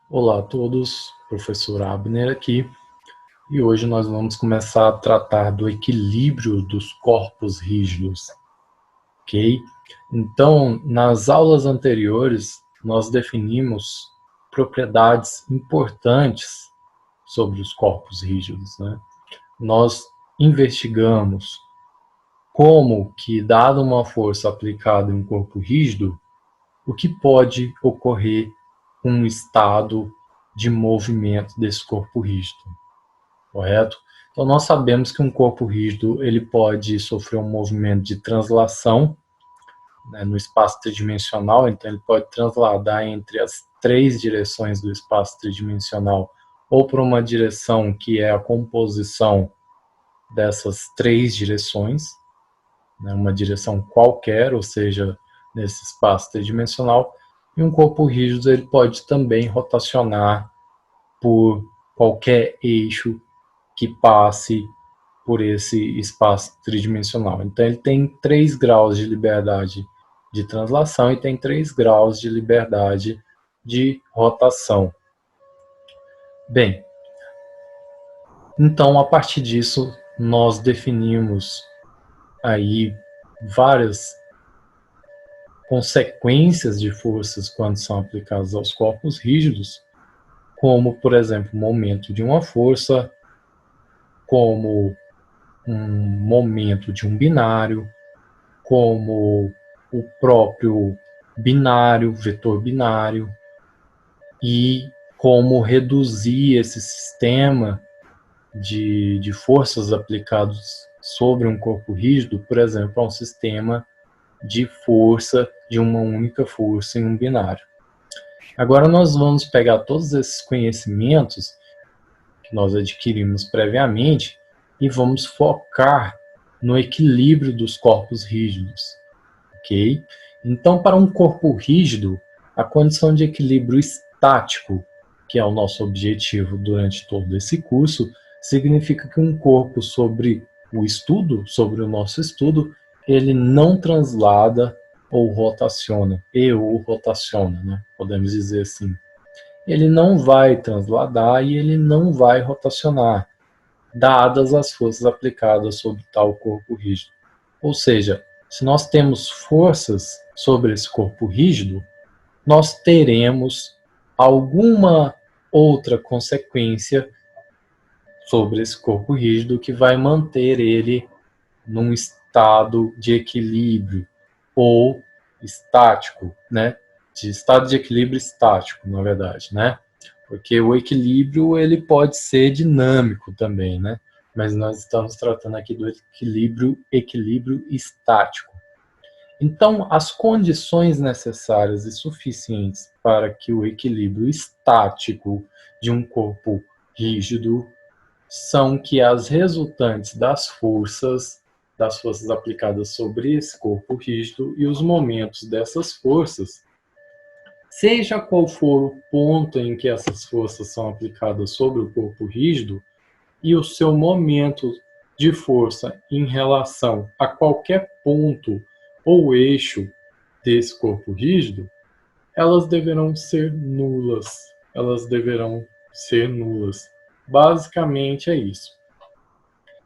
Olá a todos, professor Abner aqui, e hoje nós vamos começar a tratar do equilíbrio dos corpos rígidos, ok? Então, nas aulas anteriores, nós definimos propriedades importantes sobre os corpos rígidos, né? Nós investigamos como que, dada uma força aplicada em um corpo rígido, o que pode ocorrer com um estado de movimento desse corpo rígido, correto? Então nós sabemos que um corpo rígido ele pode sofrer um movimento de translação, né, no espaço tridimensional, então ele pode transladar entre as três direções do espaço tridimensional ou para uma direção que é a composição dessas três direções, né, uma direção qualquer, ou seja, nesse espaço tridimensional, e um corpo rígido ele pode também rotacionar por qualquer eixo que passe por esse espaço tridimensional. Então ele tem 3 graus de liberdade de translação e tem 3 graus de liberdade de rotação. Bem, então a partir disso nós definimos aí várias consequências de forças quando são aplicadas aos corpos rígidos, como, por exemplo, o momento de uma força, como um momento de um binário, como o próprio binário, vetor binário, e como reduzir esse sistema de forças aplicadas sobre um corpo rígido, por exemplo, a um sistema de força, de uma única força em um binário. Agora nós vamos pegar todos esses conhecimentos que nós adquirimos previamente e vamos focar no equilíbrio dos corpos rígidos, ok? Então, para um corpo rígido, a condição de equilíbrio estático, que é o nosso objetivo durante todo esse curso, significa que um corpo sobre sobre o nosso estudo, ele não translada ou rotaciona, né? Podemos dizer assim. Ele não vai transladar e ele não vai rotacionar, dadas as forças aplicadas sobre tal corpo rígido. Ou seja, se nós temos forças sobre esse corpo rígido, nós teremos alguma outra consequência sobre esse corpo rígido que vai manter ele num estado de equilíbrio ou estático, né? De estado de equilíbrio estático, na verdade, né? Porque o equilíbrio ele pode ser dinâmico também, né? Mas nós estamos tratando aqui do equilíbrio estático. Então, as condições necessárias e suficientes para que o equilíbrio estático de um corpo rígido são que as resultantes das forças aplicadas sobre esse corpo rígido e os momentos dessas forças, seja qual for o ponto em que essas forças são aplicadas sobre o corpo rígido, e o seu momento de força em relação a qualquer ponto ou eixo desse corpo rígido, elas deverão ser nulas. Elas deverão ser nulas. Basicamente é isso.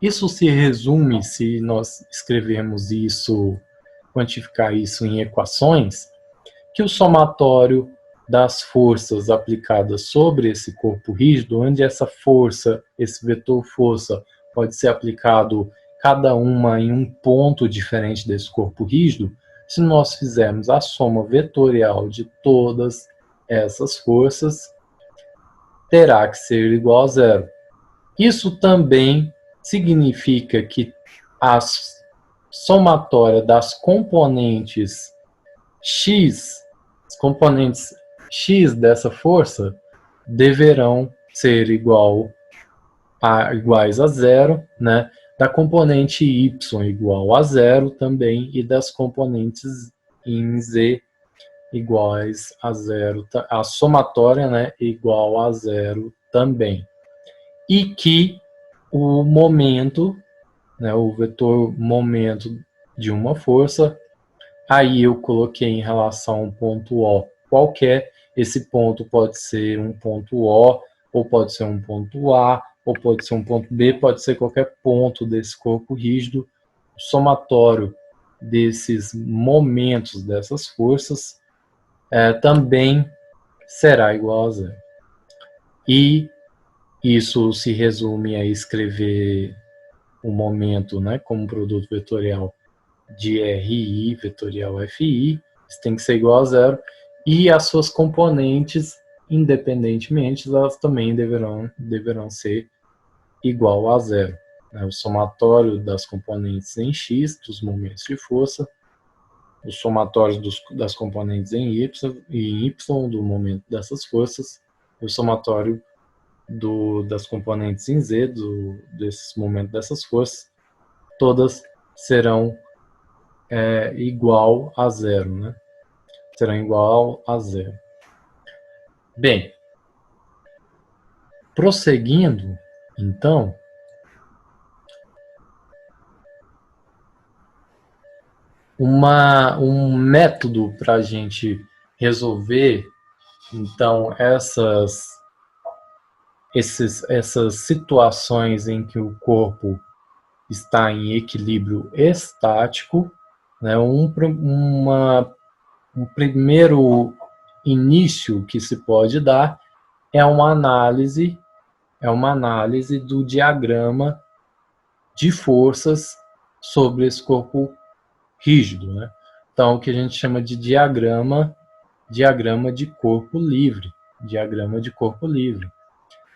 Isso se resume, se nós escrevermos isso, quantificar isso em equações, que o somatório das forças aplicadas sobre esse corpo rígido, onde essa força, esse vetor força, pode ser aplicado cada uma em um ponto diferente desse corpo rígido, se nós fizermos a soma vetorial de todas essas forças, terá que ser igual a zero. Isso também significa que a somatória das componentes x, as componentes x dessa força deverão ser iguais a zero, né? Da componente y igual a zero também e das componentes em z iguais a zero, a somatória, né, igual a zero também. E que o momento, né, o vetor momento de uma força, aí eu coloquei em relação a um ponto O qualquer, esse ponto pode ser um ponto O, ou pode ser um ponto A, ou pode ser um ponto B, pode ser qualquer ponto desse corpo rígido. O somatório desses momentos, dessas forças, também será igual a zero. E isso se resume a escrever o momento, né, como produto vetorial de RI vetorial FI, isso tem que ser igual a zero, e as suas componentes, independentemente, elas também deverão ser igual a zero. Né? O somatório das componentes em X, dos momentos de força, o somatório das componentes em Y do momento dessas forças, e o somatório das componentes em Z, desses momentos dessas forças, todas serão igual a zero, né? Serão igual a zero. Bem, prosseguindo, então, um método para a gente resolver, então, essas situações em que o corpo está em equilíbrio estático, né? Um primeiro início que se pode dar é uma análise do diagrama de forças sobre esse corpo rígido, né? Então, o que a gente chama de diagrama de corpo livre,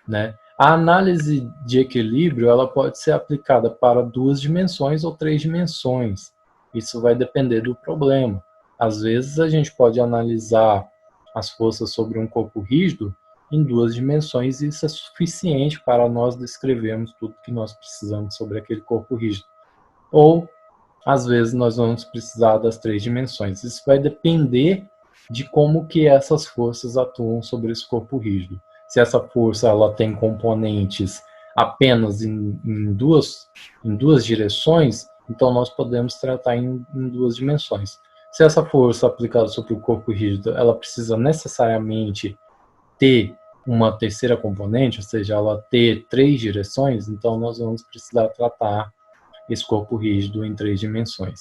né? A análise de equilíbrio, ela pode ser aplicada para 2 dimensões ou 3 dimensões. Isso vai depender do problema. Às vezes, a gente pode analisar as forças sobre um corpo rígido em 2 dimensões, e isso é suficiente para nós descrevermos tudo que nós precisamos sobre aquele corpo rígido. Ou, às vezes, nós vamos precisar das 3 dimensões. Isso vai depender de como que essas forças atuam sobre esse corpo rígido. Se essa força ela tem componentes apenas em duas direções, então nós podemos tratar em 2 dimensões. Se essa força aplicada sobre o corpo rígido, ela precisa necessariamente ter uma terceira componente, ou seja, ela ter 3 direções, então nós vamos precisar tratar esse corpo rígido em 3 dimensões,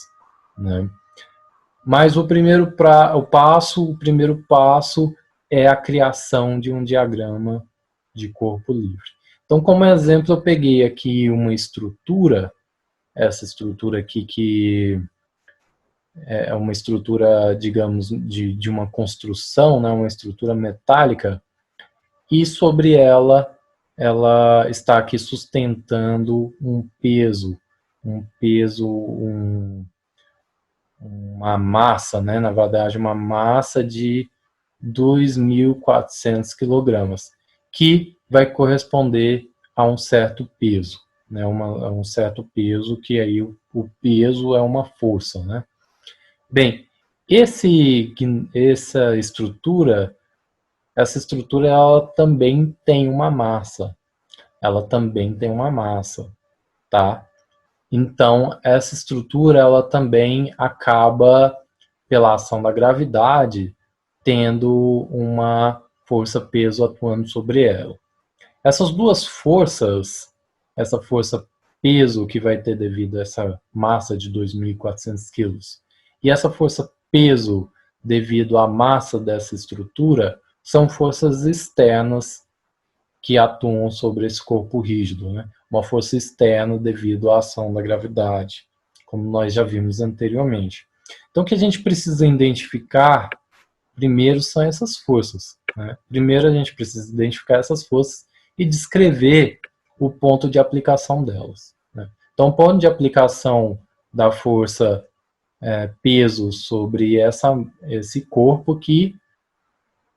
né? Mas o primeiro passo é a criação de um diagrama de corpo livre. Então, como exemplo, eu peguei aqui uma estrutura, essa estrutura aqui que é uma estrutura, digamos, de uma construção, né, uma estrutura metálica, e sobre ela está aqui sustentando um peso, uma massa, né, na verdade, uma massa de 2.400 quilogramas, que vai corresponder a um certo peso, né, a um certo peso, que aí o peso é uma força, né. Bem, essa estrutura ela também tem uma massa, tá? Então, essa estrutura ela também acaba, pela ação da gravidade, tendo uma força-peso atuando sobre ela. Essas duas forças, essa força-peso que vai ter devido a essa massa de 2.400 quilos, e essa força-peso devido à massa dessa estrutura, são forças externas que atuam sobre esse corpo rígido, né? Uma força externa devido à ação da gravidade, como nós já vimos anteriormente. Então, o que a gente precisa identificar primeiro são essas forças, né? Primeiro a gente precisa identificar essas forças e descrever o ponto de aplicação delas, né? Então, o ponto de aplicação da força peso sobre esse corpo que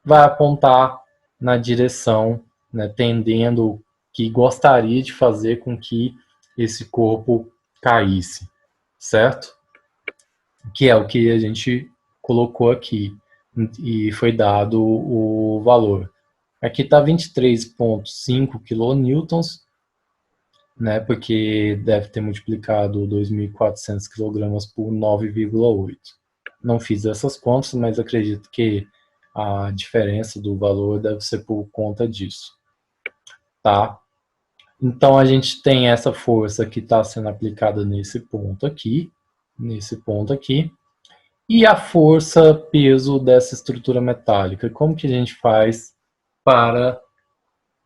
vai apontar na direção, né, tendendo que gostaria de fazer com que esse corpo caísse, certo? Que é o que a gente colocou aqui e foi dado o valor. Aqui está 23,5 kilonewtons, né, porque deve ter multiplicado 2.400 kg por 9,8. Não fiz essas contas, mas acredito que a diferença do valor deve ser por conta disso, tá? Então, a gente tem essa força que está sendo aplicada nesse ponto aqui, e a força peso dessa estrutura metálica. Como que a gente faz para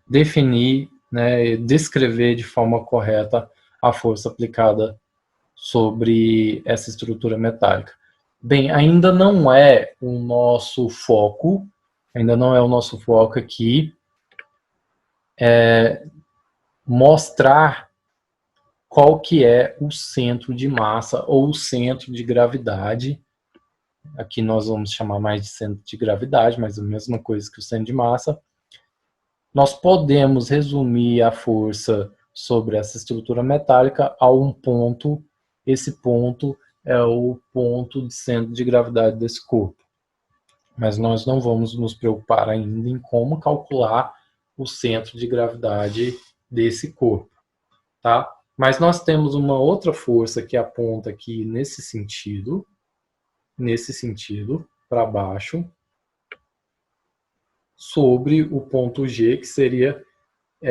definir, né, descrever de forma correta a força aplicada sobre essa estrutura metálica? Bem, ainda não é o nosso foco aqui mostrar qual que é o centro de massa ou o centro de gravidade. Aqui nós vamos chamar mais de centro de gravidade, mas a mesma coisa que o centro de massa. Nós podemos resumir a força sobre essa estrutura metálica a um ponto. Esse ponto é o ponto de centro de gravidade desse corpo. Mas nós não vamos nos preocupar ainda em como calcular o centro de gravidade desse corpo, tá? Mas nós temos uma outra força que aponta aqui nesse sentido, para baixo, sobre o ponto G, que seria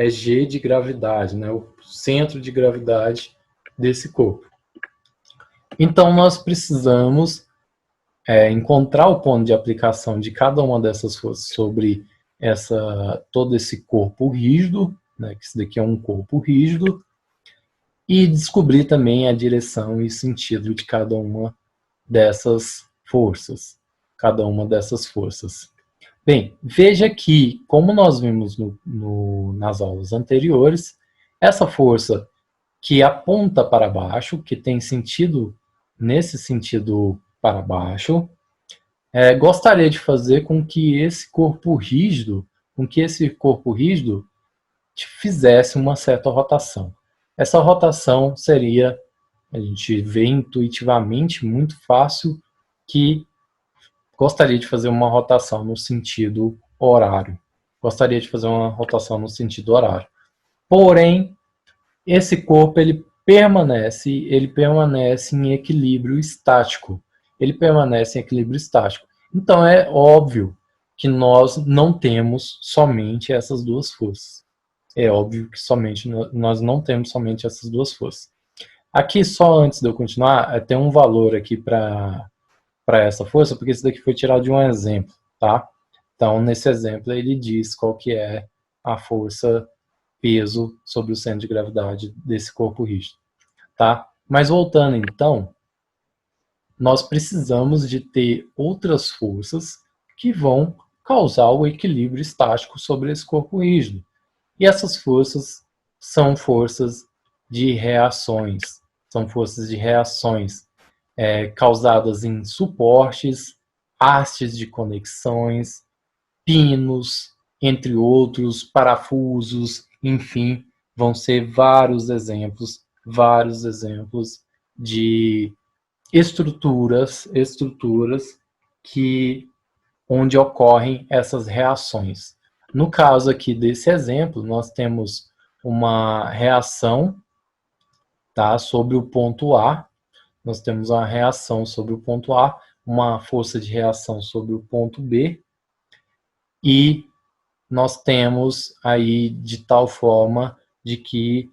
G de gravidade, né? O centro de gravidade desse corpo. Então, nós precisamos encontrar o ponto de aplicação de cada uma dessas forças sobre todo esse corpo rígido, né? Que isso daqui é um corpo rígido, e descobrir também a direção e sentido de cada uma dessas forças. Bem, veja que, como nós vimos nas aulas anteriores, essa força que aponta para baixo, que tem sentido nesse sentido para baixo, gostaria de fazer com que esse corpo rígido fizesse uma certa rotação. Essa rotação seria, a gente vê intuitivamente, muito fácil, que gostaria de fazer uma rotação no sentido horário. Porém, esse corpo ele permanece em equilíbrio estático. Então é óbvio que nós não temos somente essas duas forças. Aqui, só antes de eu continuar, tem um valor aqui para essa força, porque isso daqui foi tirado de um exemplo, tá? Então, nesse exemplo, ele diz qual que é a força peso sobre o centro de gravidade desse corpo rígido, tá? Mas voltando, então, nós precisamos de ter outras forças que vão causar o equilíbrio estático sobre esse corpo rígido. E essas forças são forças de reações. Causadas em suportes, hastes de conexões, pinos, entre outros, parafusos, enfim, vão ser vários exemplos de estruturas onde ocorrem essas reações. No caso aqui desse exemplo, nós temos uma reação, tá, sobre o ponto A. Nós temos uma reação sobre o ponto A, uma força de reação sobre o ponto B, e nós temos aí de tal forma de que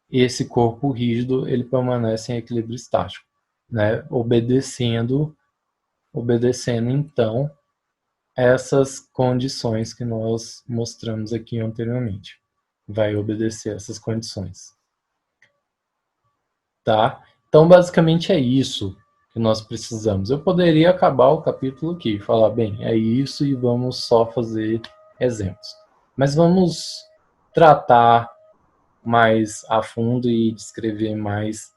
esse corpo rígido ele permanece em equilíbrio estático, né? Obedecendo então essas condições que nós mostramos aqui anteriormente. Vai obedecer essas condições. Tá? Então, basicamente é isso que nós precisamos. Eu poderia acabar o capítulo aqui e falar, bem, é isso e vamos só fazer exemplos. Mas vamos tratar mais a fundo e descrever mais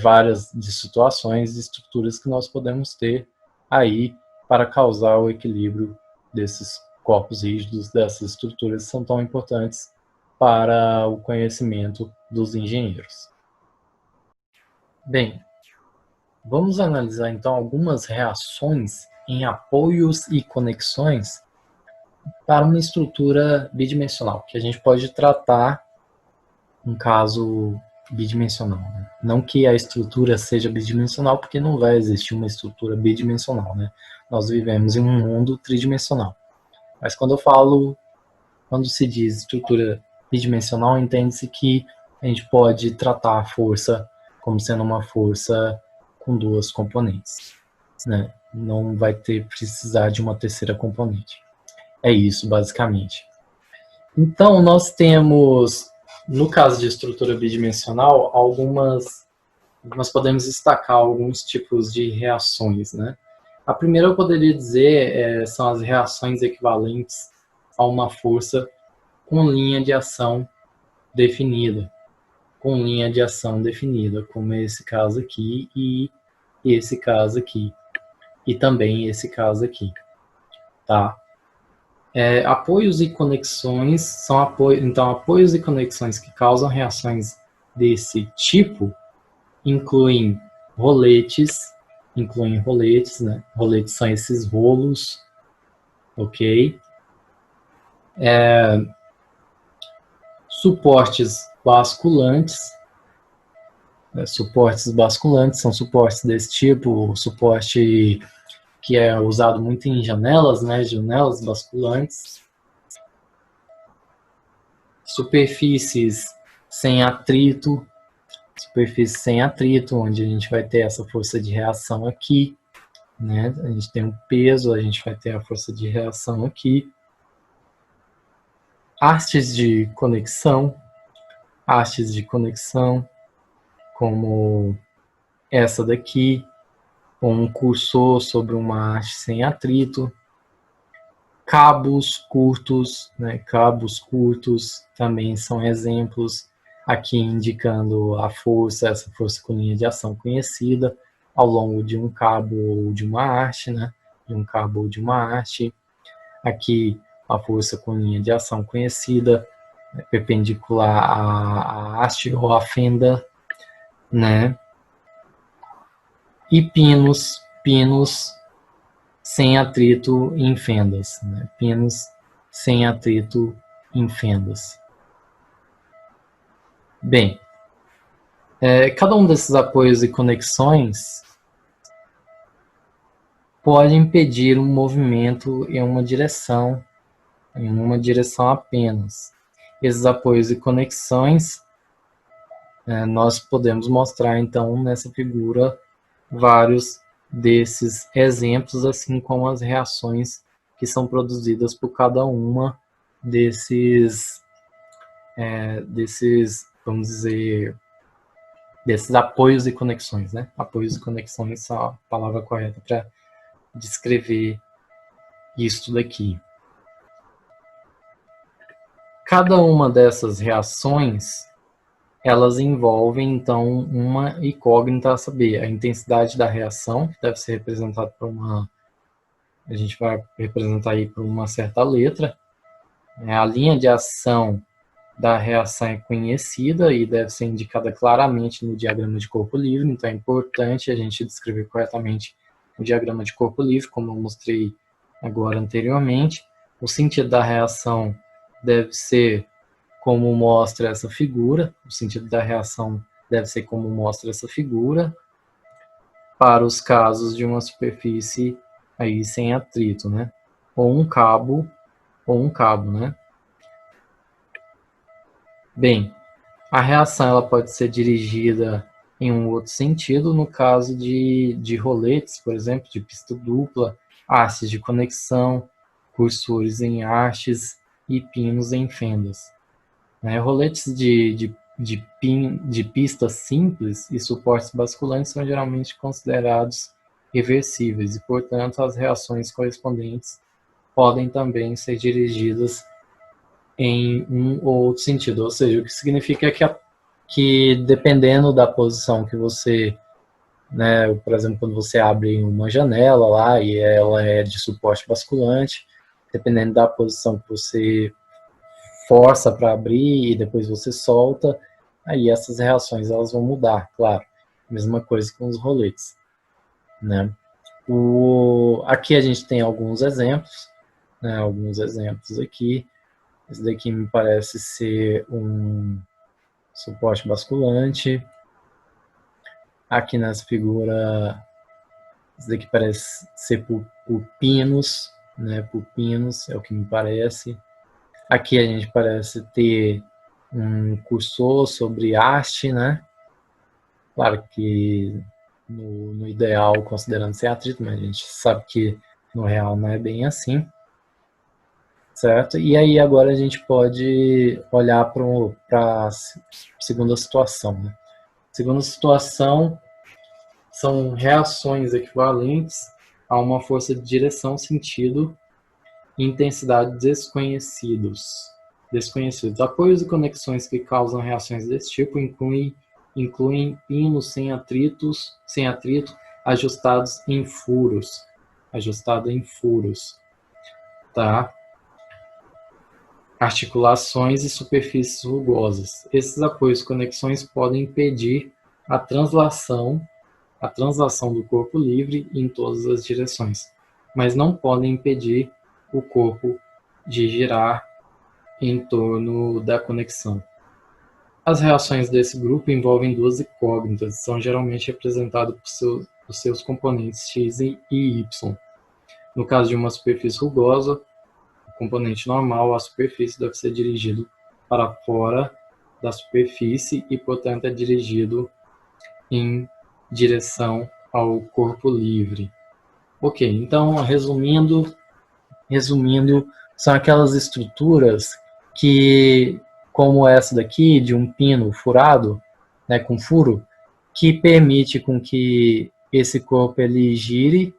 várias de situações e estruturas que nós podemos ter aí para causar o equilíbrio desses corpos rígidos, dessas estruturas que são tão importantes para o conhecimento dos engenheiros. Bem, vamos analisar então algumas reações em apoios e conexões para uma estrutura bidimensional, que a gente pode tratar um caso bidimensional, né? Não que a estrutura seja bidimensional, porque não vai existir uma estrutura bidimensional, né? Nós vivemos em um mundo tridimensional. Mas quando se diz estrutura bidimensional, entende-se que a gente pode tratar a força como sendo uma força com duas componentes, né? Não vai precisar de uma terceira componente. É isso, basicamente. Então, nós temos, no caso de estrutura bidimensional, nós podemos destacar alguns tipos de reações, né? A primeira eu poderia dizer são as reações equivalentes a uma força com linha de ação definida. Com linha de ação definida, como esse caso aqui e esse caso aqui. E também esse caso aqui. Tá? Apoios e conexões são apoios e conexões que causam reações desse tipo incluem roletes, né? Roletes são esses rolos, ok? Suportes basculantes. Suportes basculantes são suportes desse tipo, suporte que é usado muito em janelas, né? Janelas basculantes. Superfícies sem atrito, onde a gente vai ter essa força de reação aqui, né? A gente tem um peso, a gente vai ter a força de reação aqui. Hastes de conexão, como essa daqui, com um cursor sobre uma haste sem atrito. Cabos curtos, né? Cabos curtos também são exemplos, aqui indicando a força, essa força com linha de ação conhecida, ao longo de um cabo ou de uma haste, né? De um cabo ou de uma haste. Aqui a força com linha de ação conhecida, perpendicular à haste ou à fenda, né? E pinos sem atrito em fendas, né? Pinos sem atrito em fendas. Bem, cada um desses apoios e conexões pode impedir um movimento em uma direção apenas. Esses apoios e conexões nós podemos mostrar então nessa figura vários desses exemplos, assim como as reações que são produzidas por cada uma desses, vamos dizer, desses apoios e conexões, né? Apoios e conexões são a palavra correta para descrever isso daqui. Cada uma dessas reações, elas envolvem, então, uma incógnita a saber, a intensidade da reação, que deve ser representada por a gente vai representar aí por uma certa letra. A linha de ação da reação é conhecida e deve ser indicada claramente no diagrama de corpo livre, então é importante a gente descrever corretamente o diagrama de corpo livre, como eu mostrei agora anteriormente. O sentido da reação deve ser como mostra essa figura, o sentido da reação deve ser como mostra essa figura, para os casos de uma superfície aí sem atrito, né? Ou um cabo, né? Bem, a reação ela pode ser dirigida em um outro sentido, no caso de roletes, por exemplo, de pista dupla, hastes de conexão, cursores em hastes e pinos em fendas. Roletes de pistas simples e suportes basculantes são geralmente considerados reversíveis e, portanto, as reações correspondentes podem também ser dirigidas em um ou outro sentido, ou seja, o que significa que dependendo da posição que você, né, por exemplo, quando você abre uma janela lá e ela é de suporte basculante, dependendo da posição que você força para abrir e depois você solta, aí essas reações elas vão mudar, claro. Mesma coisa com os roletes, né? Aqui a gente tem alguns exemplos, né? Alguns exemplos aqui. Esse daqui me parece ser suporte basculante. Aqui nessa figura, isso daqui parece ser pupinos, né? Pupinos é o que me parece. Aqui a gente parece ter um cursor sobre haste, né? Claro que no ideal, considerando ser atrito, mas a gente sabe que no real não é bem assim, certo? E aí agora a gente pode olhar para a segunda situação, né? Segunda situação são reações equivalentes a uma força de direção, sentido e intensidade desconhecidos. Apoios e conexões que causam reações desse tipo incluem pinos sem atrito, ajustados em furos. Tá? Articulações e superfícies rugosas. Esses apoios e conexões podem impedir a translação do corpo livre em todas as direções, mas não podem impedir o corpo de girar em torno da conexão. As reações desse grupo envolvem duas incógnitas e são geralmente representadas por seus componentes x e y. No caso de uma superfície rugosa, o componente normal, a superfície, deve ser dirigido para fora da superfície e, portanto, é dirigido em direção ao corpo livre. Ok, então, resumindo, são aquelas estruturas que, como essa daqui, de um pino furado, né, com furo, que permite com que esse corpo ele gire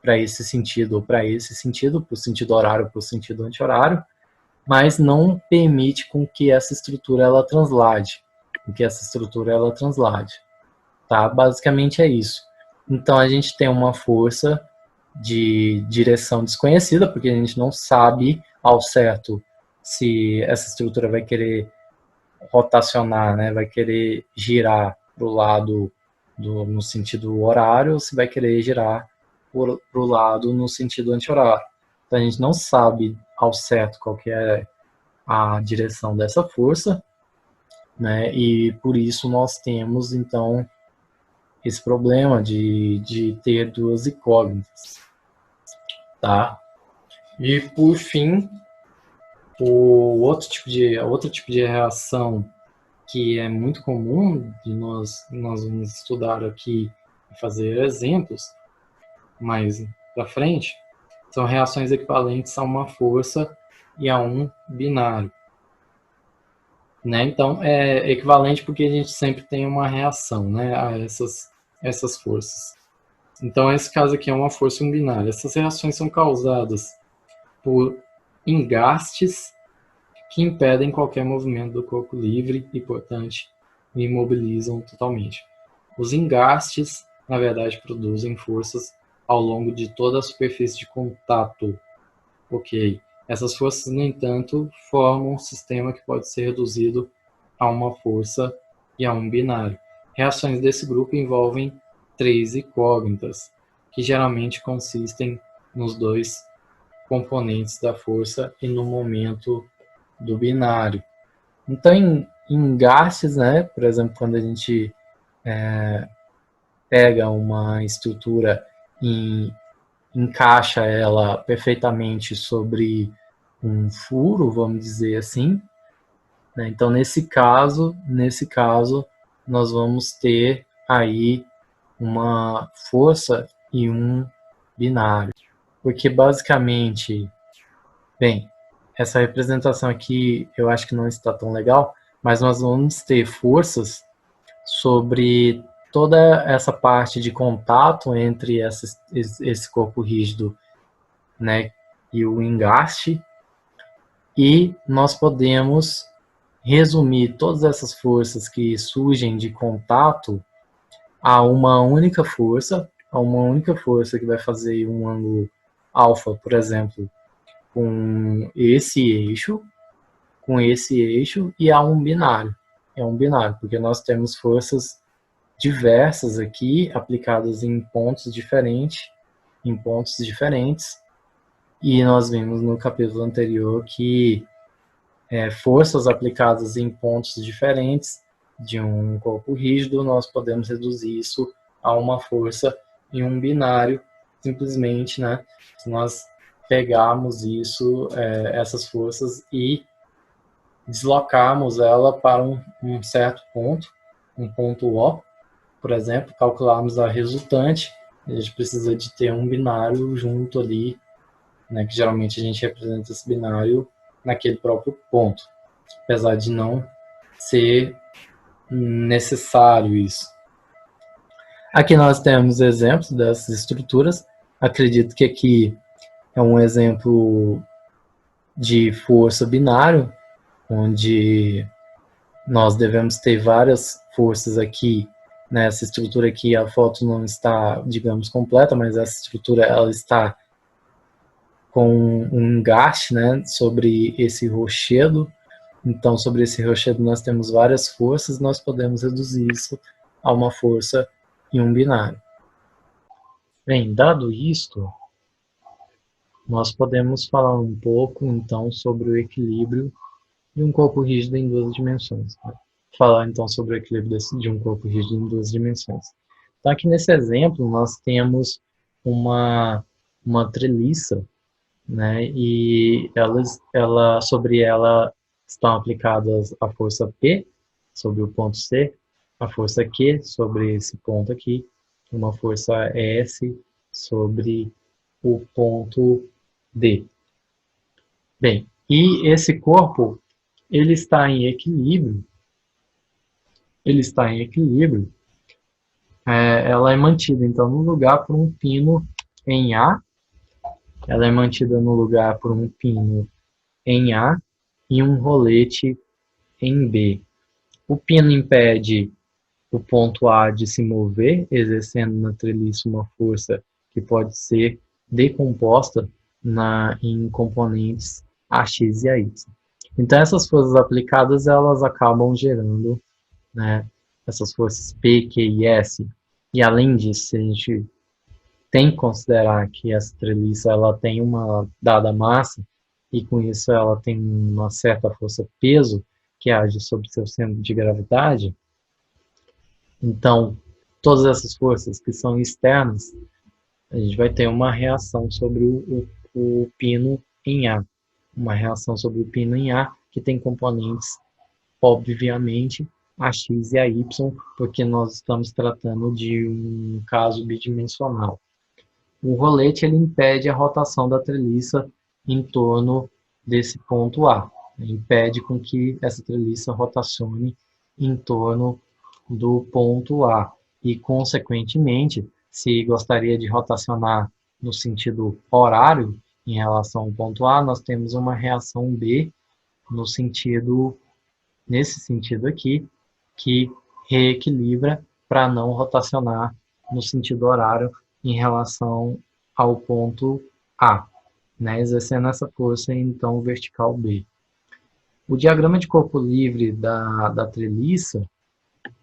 para esse sentido ou para esse sentido, para o sentido horário, para o sentido anti-horário, mas não permite com que essa estrutura ela translade, tá? Basicamente é isso. Então a gente tem uma força de direção desconhecida, porque a gente não sabe ao certo se essa estrutura vai querer rotacionar, né? Vai querer girar para o lado no sentido horário, ou se vai querer girar para o lado no sentido anti-horário. Então a gente não sabe ao certo qual que é a direção dessa força, né? E por isso nós temos então esse problema de ter duas incógnitas, tá? E por fim, o outro tipo de reação que é muito comum de nós vamos estudar aqui e fazer exemplos mais para frente, são reações equivalentes a uma força e a um binário, né? Então é equivalente porque a gente sempre tem uma reação, né, a essas forças. Então esse caso aqui é uma força e um binário. Essas reações são causadas por engastes que impedem qualquer movimento do corpo livre e, portanto, o imobilizam totalmente. Os engastes, na verdade, produzem forças ao longo de toda a superfície de contato. Ok. Essas forças, no entanto, formam um sistema que pode ser reduzido a uma força e a um binário. Reações desse grupo envolvem três incógnitas, que geralmente consistem nos dois componentes da força e no momento do binário. Então, em gastes, né, por exemplo, quando a gente pega uma estrutura e encaixa ela perfeitamente sobre um furo, vamos dizer assim, né? Então, nesse caso, nós vamos ter aí uma força e um binário. Porque, basicamente, bem, essa representação aqui eu acho que não está tão legal, mas nós vamos ter forças sobre toda essa parte de contato entre esse corpo rígido, né, e o engaste, e nós podemos resumir todas essas forças que surgem de contato a uma única força que vai fazer um ângulo alfa, por exemplo, com esse eixo e a um binário. É um binário, porque nós temos forças diversas aqui aplicadas em pontos diferentes, e nós vimos no capítulo anterior que forças aplicadas em pontos diferentes de um corpo rígido, nós podemos reduzir isso a uma força em um binário, simplesmente, né? Se nós pegarmos isso, essas forças e deslocarmos ela para um certo ponto, um ponto O, por exemplo, calcularmos a resultante, a gente precisa de ter um binário junto ali, né, que geralmente a gente representa esse binário naquele próprio ponto, apesar de não ser necessário isso. Aqui nós temos exemplos dessas estruturas. Acredito que aqui é um exemplo de força binário, onde nós devemos ter várias forças aqui. Nessa estrutura aqui a foto não está, digamos, completa, mas essa estrutura ela está com um engaste, né, sobre esse rochedo. Então, sobre esse rochedo nós temos várias forças, nós podemos reduzir isso a uma força em um binário. Bem, dado isto, nós podemos falar um pouco, então, sobre o equilíbrio de um corpo rígido em duas dimensões. Né? Falar, então, sobre o equilíbrio de um corpo rígido em duas dimensões. Então, aqui nesse exemplo, nós temos uma treliça, né? E sobre ela estão aplicadas a força P sobre o ponto C, a força Q sobre esse ponto aqui, uma força S sobre o ponto D. Bem, e esse corpo, ele está em equilíbrio, ela é mantida, então, no lugar por um pino em A, ela é mantida no lugar por um pino em A e um rolete em B. O pino impede o ponto A de se mover, exercendo na treliça uma força que pode ser decomposta em componentes AX e AY. Então, essas forças aplicadas, elas acabam gerando, né, essas forças P, Q e S. E, além disso, a gente tem que considerar que essa treliça ela tem uma dada massa e, com isso, ela tem uma certa força-peso que age sobre seu centro de gravidade. Então, todas essas forças que são externas, a gente vai ter uma reação sobre o pino em A. Uma reação sobre o pino em A que tem componentes, obviamente, a x e a y, porque nós estamos tratando de um caso bidimensional. O rolete ele impede a rotação da treliça em torno desse ponto A. Impede com que essa treliça rotacione em torno do ponto A. E, consequentemente, se gostaria de rotacionar no sentido horário em relação ao ponto A, nós temos uma reação B nesse sentido aqui, que reequilibra para não rotacionar no sentido horário em relação ao ponto A, né, exercendo essa força então vertical B. O diagrama de corpo livre da treliça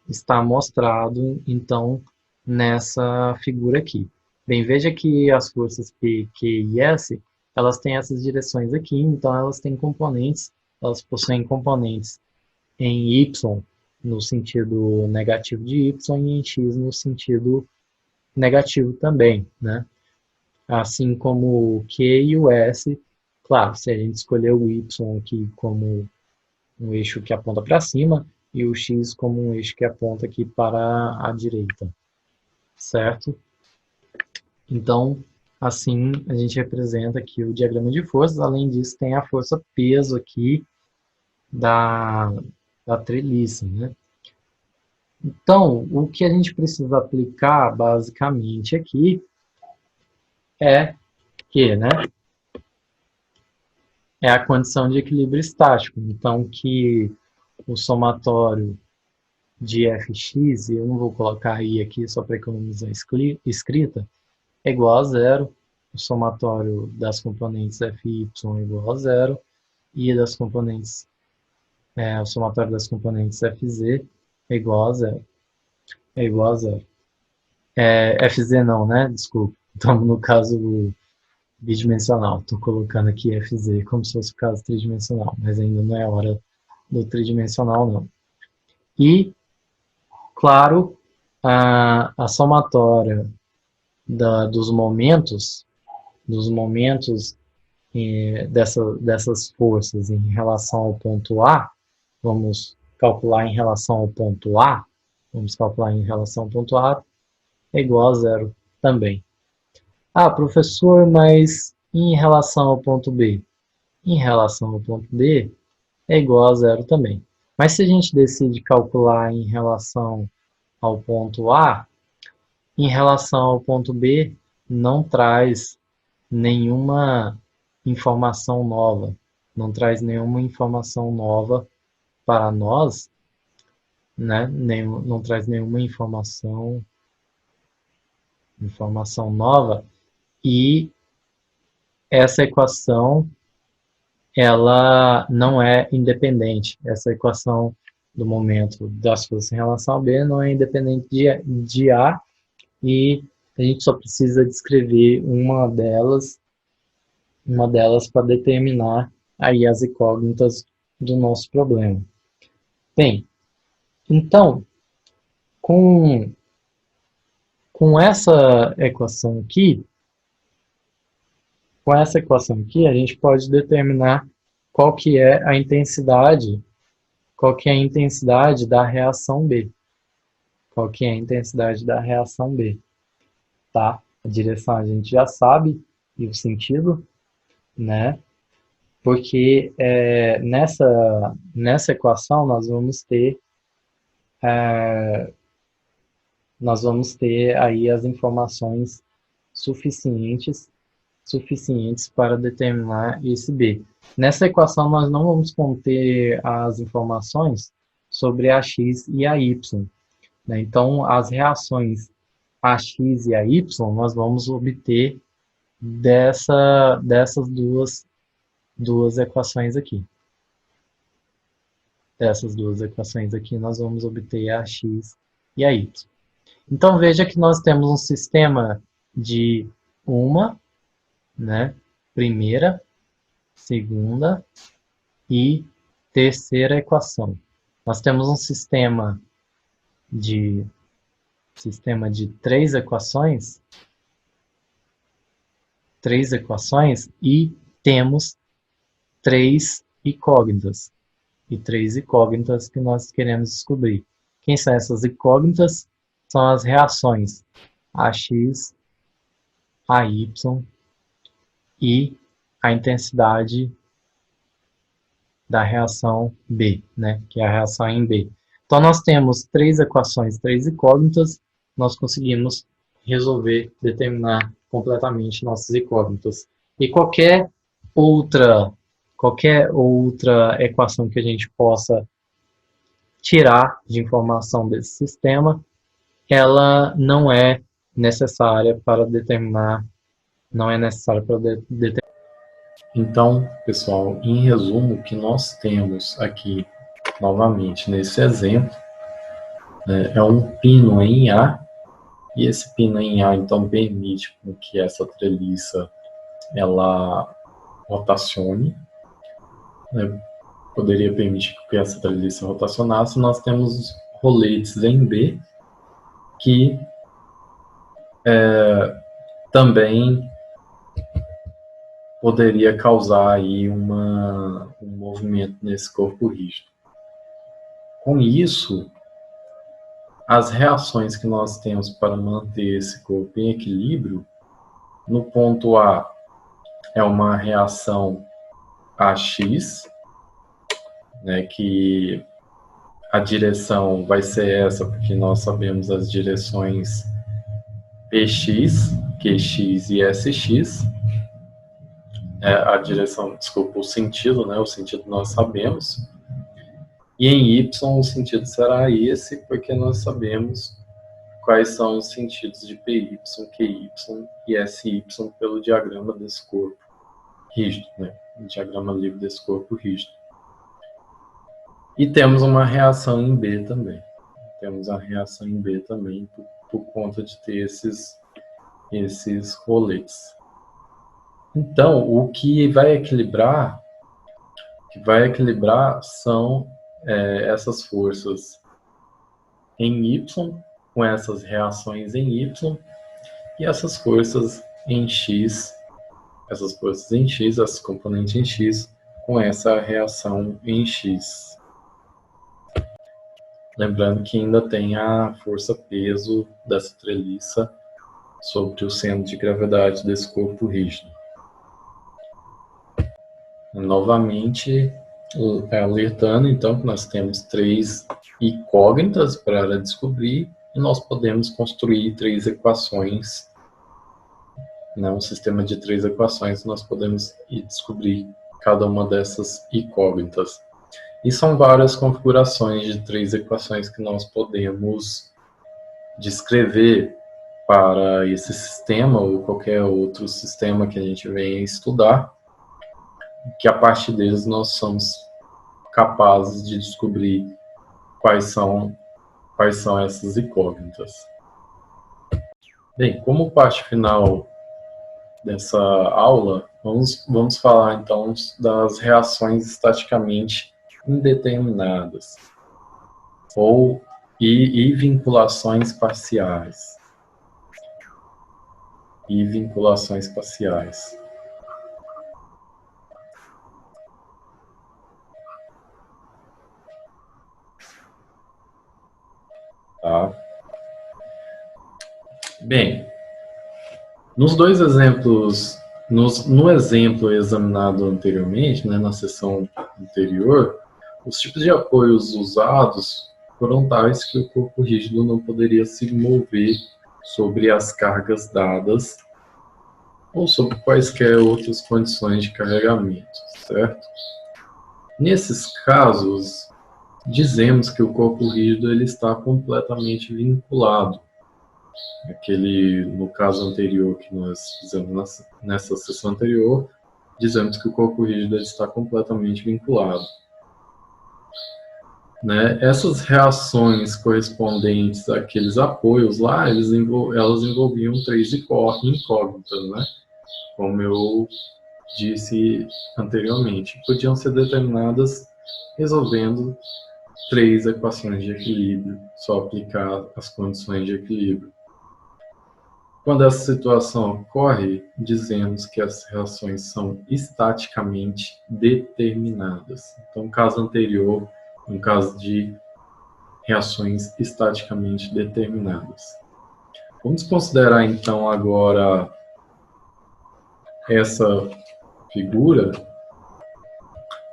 está mostrado então nessa figura aqui. Bem, veja que as forças P, Q e S, elas têm essas direções aqui, então elas têm componentes, elas possuem componentes em Y no sentido negativo de Y e em X no sentido negativo também, né? Assim como o Q e o S, claro, se a gente escolher o Y aqui como um eixo que aponta para cima e o X como um eixo que aponta aqui para a direita, certo? Então, assim a gente representa aqui o diagrama de forças. Além disso, tem a força peso aqui da treliça, né? Então, o que a gente precisa aplicar basicamente aqui é que, né, é a condição de equilíbrio estático. Então, que o somatório de Fx, e eu não vou colocar I aqui só para economizar escrita, é igual a zero, o somatório das componentes Fy é igual a zero, e das componentes, o somatório das componentes Fz é igual a zero. É igual a zero. Fz não, né? Desculpa. Então, no caso bidimensional. Estou colocando aqui FZ como se fosse o caso tridimensional, mas ainda não é hora do tridimensional, não. E, claro, a somatória dos momentos dessas forças em relação ao ponto A, vamos calcular em relação ao ponto A, é igual a zero também. Ah, professor, mas em relação ao ponto B? Em relação ao ponto B, é igual a zero também. Mas se a gente decide calcular em relação ao ponto A, em relação ao ponto B, não traz nenhuma informação nova. Não traz nenhuma informação nova para nós, né? Não traz nenhuma informação nova. E essa equação, ela não é independente. Essa equação do momento das forças em relação a B não é independente de A, e a gente só precisa descrever uma delas para determinar aí as incógnitas do nosso problema. Bem, então, com essa equação aqui, a gente pode determinar qual que é a intensidade da reação B. Tá? A direção a gente já sabe, e o sentido, né? Porque nessa equação nós vamos ter aí as informações suficientes para determinar esse B. Nessa equação nós não vamos conter as informações sobre a x e a y, né? Então as reações AX e AY nós vamos obter dessas duas equações aqui. Dessas duas equações aqui nós vamos obter a x e a y. Então veja que nós temos um sistema de uma, né, primeira, segunda e terceira equação. Nós temos um sistema de três equações e temos três incógnitas. Que nós queremos descobrir. Quem são essas incógnitas? São as reações AX, AY e a intensidade da reação B, né? Que é a reação em B. Então nós temos três equações, três incógnitas, nós conseguimos determinar completamente nossas incógnitas. E qualquer outra equação que a gente possa tirar de informação desse sistema, ela não é necessária para determinar. Então, pessoal, em resumo, o que nós temos aqui, novamente, nesse exemplo, né, é um pino em A, e esse pino em A, então, permite que essa treliça, ela rotacione, né, poderia permitir que essa treliça rotacionasse. Nós temos roletes em B, que também poderia causar aí um movimento nesse corpo rígido. Com isso, as reações que nós temos para manter esse corpo em equilíbrio, no ponto A é uma reação AX, né, que a direção vai ser essa, porque nós sabemos as direções PX, QX e SX. O sentido, né? O sentido nós sabemos. E em Y o sentido será esse, porque nós sabemos quais são os sentidos de PY, QY e SY pelo diagrama desse corpo rígido, né? O diagrama livre desse corpo rígido. E temos uma reação em B também. Por conta de ter esses roletes. Então, o que vai equilibrar são essas forças em Y, com essas reações em Y, e essas forças em X, essas componentes em X, com essa reação em X. Lembrando que ainda tem a força-peso dessa treliça sobre o centro de gravidade desse corpo rígido. Novamente, alertando então que nós temos 3 incógnitas para descobrir e nós podemos construir 3 equações, né, um sistema de 3 equações, nós podemos descobrir cada uma dessas incógnitas. E são várias configurações de 3 equações que nós podemos descrever para esse sistema ou qualquer outro sistema que a gente venha estudar, que a partir deles nós somos capazes de descobrir quais são essas incógnitas. Bem, como parte final dessa aula, vamos falar então das reações estaticamente indeterminadas e vinculações parciais. Tá? Bem, nos dois exemplos, no exemplo examinado anteriormente, né, na sessão anterior, os tipos de apoios usados foram tais que o corpo rígido não poderia se mover sobre as cargas dadas ou sobre quaisquer outras condições de carregamento, certo? Nesses casos, dizemos que o corpo rígido ele está completamente vinculado. No caso anterior que nós fizemos nessa sessão anterior, dizemos que o corpo rígido está completamente vinculado. Né? Essas reações correspondentes àqueles apoios lá, elas envolviam 3 incógnitas, né? Como eu disse anteriormente, podiam ser determinadas resolvendo 3 equações de equilíbrio, só aplicar as condições de equilíbrio. Quando essa situação ocorre, dizemos que as reações são estaticamente determinadas. Então, caso anterior, um caso de reações estaticamente determinadas. Vamos considerar, então, agora essa figura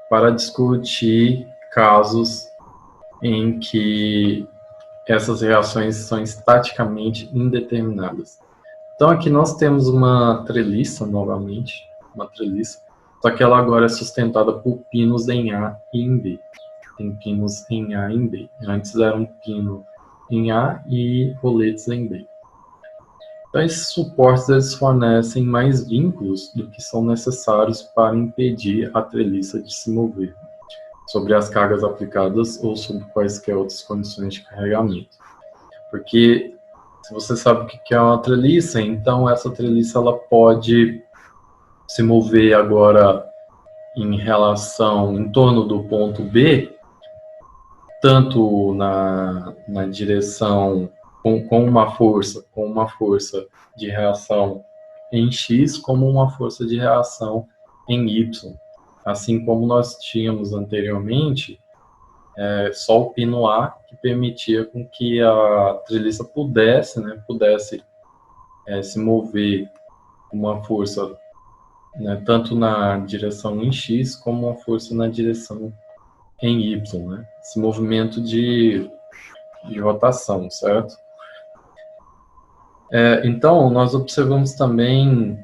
para discutir casos em que essas reações são estaticamente indeterminadas. Então, aqui nós temos uma treliça, novamente, só que ela agora é sustentada por pinos em A e em B. Tem pinos em A e em B. Antes era um pino em A e roletes em B. Então, esses suportes eles fornecem mais vínculos do que são necessários para impedir a treliça de se mover sobre as cargas aplicadas ou sobre quaisquer outras condições de carregamento. Porque se você sabe o que é uma treliça, então essa treliça ela pode se mover agora em torno do ponto B, tanto na direção com uma força de reação em X, como uma força de reação em Y. Assim como nós tínhamos anteriormente, só o pino A que permitia com que a treliça pudesse se mover com uma força, né, tanto na direção em X como uma força na direção em Y, né? Esse movimento de rotação, certo? Então, nós observamos também,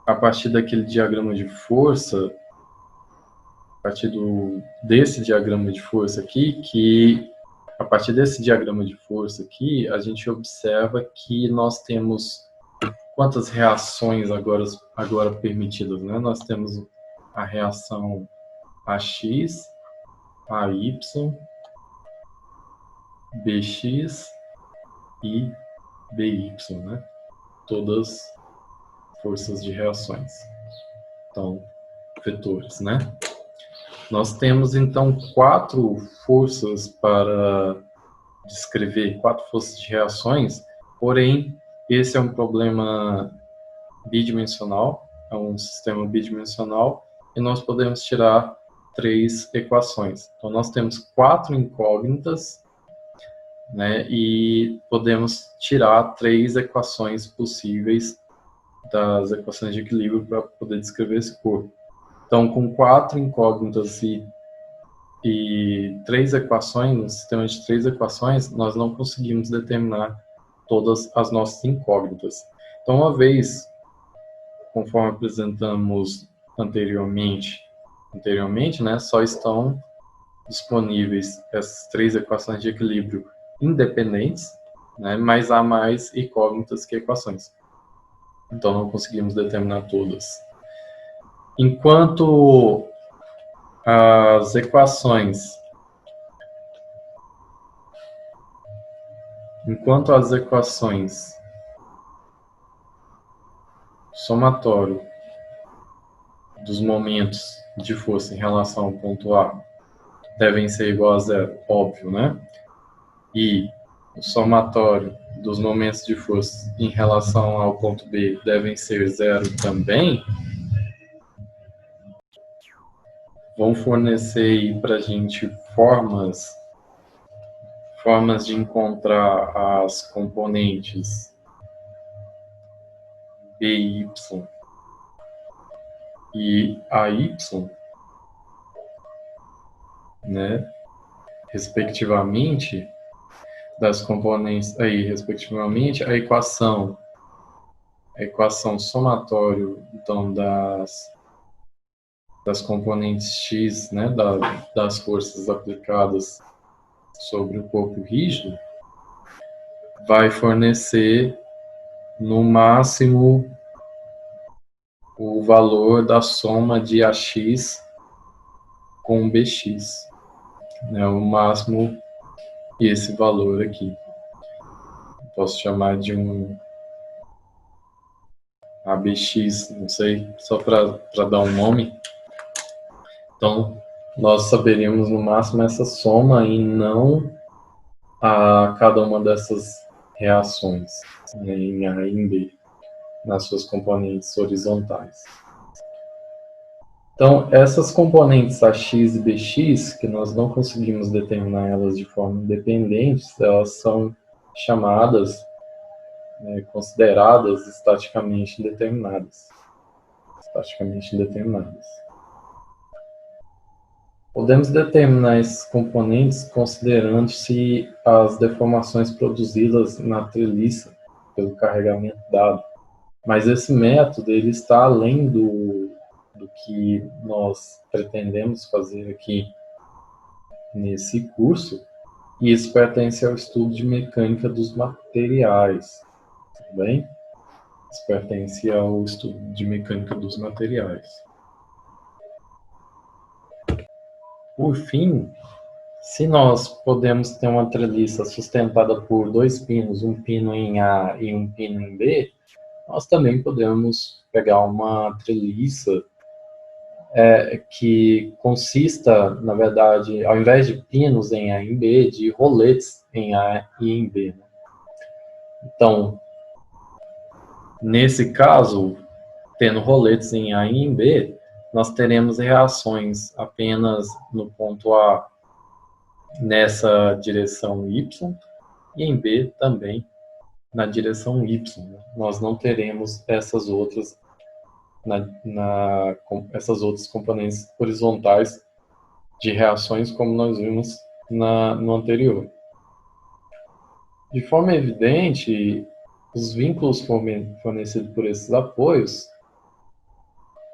a partir daquele diagrama de força, a partir desse diagrama de força aqui, que a partir desse diagrama de força aqui, a gente observa que nós temos quantas reações agora permitidas, né? Nós temos a reação AX, AY, BX e BY, né? Todas forças de reações. Então, vetores, né? Nós temos, então, 4 forças para descrever, 4 forças de reações, porém, esse é um problema bidimensional, é um sistema bidimensional, e nós podemos tirar 3 equações. Então, nós temos 4 incógnitas, né, e podemos tirar 3 equações possíveis das equações de equilíbrio para poder descrever esse corpo. Então, com 4 incógnitas e 3 equações, no sistema de 3 equações, nós não conseguimos determinar todas as nossas incógnitas. Então, uma vez, conforme apresentamos anteriormente, né, só estão disponíveis essas 3 equações de equilíbrio independentes, né, mas há mais incógnitas que equações. Então, não conseguimos determinar todas. Enquanto as equações somatório dos momentos de força em relação ao ponto A devem ser igual a zero, óbvio, né? E o somatório dos momentos de força em relação ao ponto B devem ser zero também, vão fornecer para a gente formas de encontrar as componentes BY e AY, né, respectivamente, das componentes aí, respectivamente, a equação somatório, então, das componentes X, né, das forças aplicadas sobre o corpo rígido, vai fornecer, no máximo, o valor da soma de AX com BX, né, o máximo esse valor aqui. Posso chamar de um ABX, não sei, só para dar um nome. Então, nós saberíamos no máximo essa soma e não a cada uma dessas reações, né, em A e em B, nas suas componentes horizontais. Então, essas componentes AX e BX, que nós não conseguimos determinar elas de forma independente, elas são chamadas, né, consideradas estaticamente indeterminadas. Podemos determinar esses componentes considerando-se as deformações produzidas na treliça pelo carregamento dado. Mas esse método ele está além do que nós pretendemos fazer aqui nesse curso, e isso pertence ao estudo de mecânica dos materiais, tudo bem? Isso pertence ao estudo de mecânica dos materiais. Por fim, se nós podemos ter uma treliça sustentada por 2 pinos, um pino em A e um pino em B, nós também podemos pegar uma treliça que consista, na verdade, ao invés de pinos em A e em B, de roletes em A e em B. Então, nesse caso, tendo roletes em A e em B, nós teremos reações apenas no ponto A nessa direção Y e em B também na direção Y. Nós não teremos essas outras essas outras componentes horizontais de reações como nós vimos no anterior. De forma evidente, os vínculos fornecidos por esses apoios,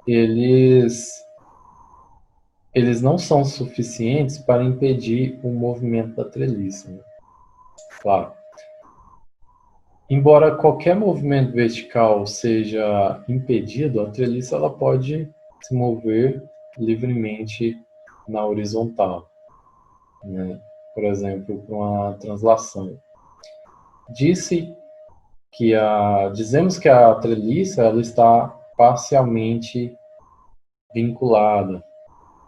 eles não são suficientes para impedir o movimento da treliça, né? Claro. Embora qualquer movimento vertical seja impedido, a treliça ela pode se mover livremente na horizontal, né? Por exemplo, com a translação. Dizemos que a treliça ela está parcialmente vinculada,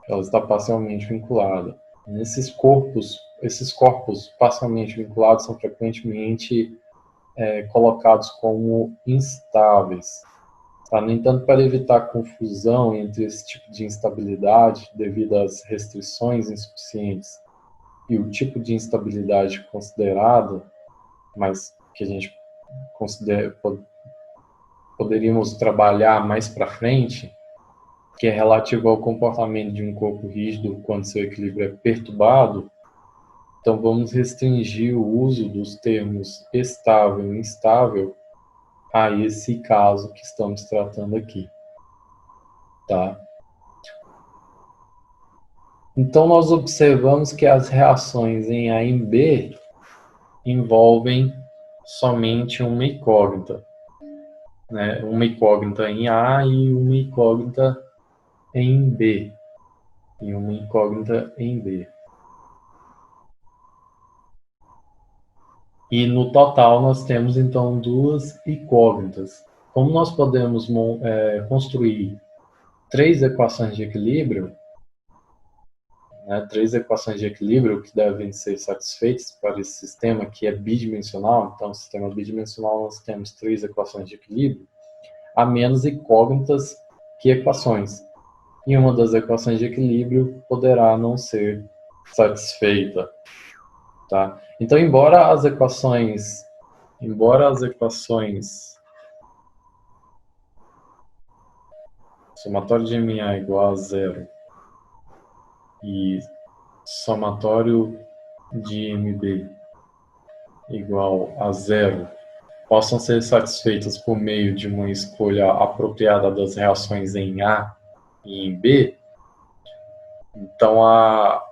ela está parcialmente vinculada. Esses corpos parcialmente vinculados são frequentemente colocados como instáveis. Tá? No entanto, para evitar confusão entre esse tipo de instabilidade devido às restrições insuficientes e o tipo de instabilidade considerado, mas que a gente poderíamos trabalhar mais para frente, que é relativo ao comportamento de um corpo rígido quando seu equilíbrio é perturbado, então vamos restringir o uso dos termos estável e instável a esse caso que estamos tratando aqui, tá? Então nós observamos que as reações em A e em B envolvem somente uma incógnita, né? Uma incógnita em A e uma incógnita em B. E uma incógnita em B. E no total nós temos então duas incógnitas. Como nós podemos construir três equações de equilíbrio, né, três equações de equilíbrio que devem ser satisfeitas para esse sistema que é bidimensional, então, no sistema bidimensional nós temos três equações de equilíbrio, há menos incógnitas que equações. E uma das equações de equilíbrio poderá não ser satisfeita. Tá? Então, embora as equações somatório de MA igual a zero e somatório de MB igual a zero possam ser satisfeitas por meio de uma escolha apropriada das reações em A e em B, então a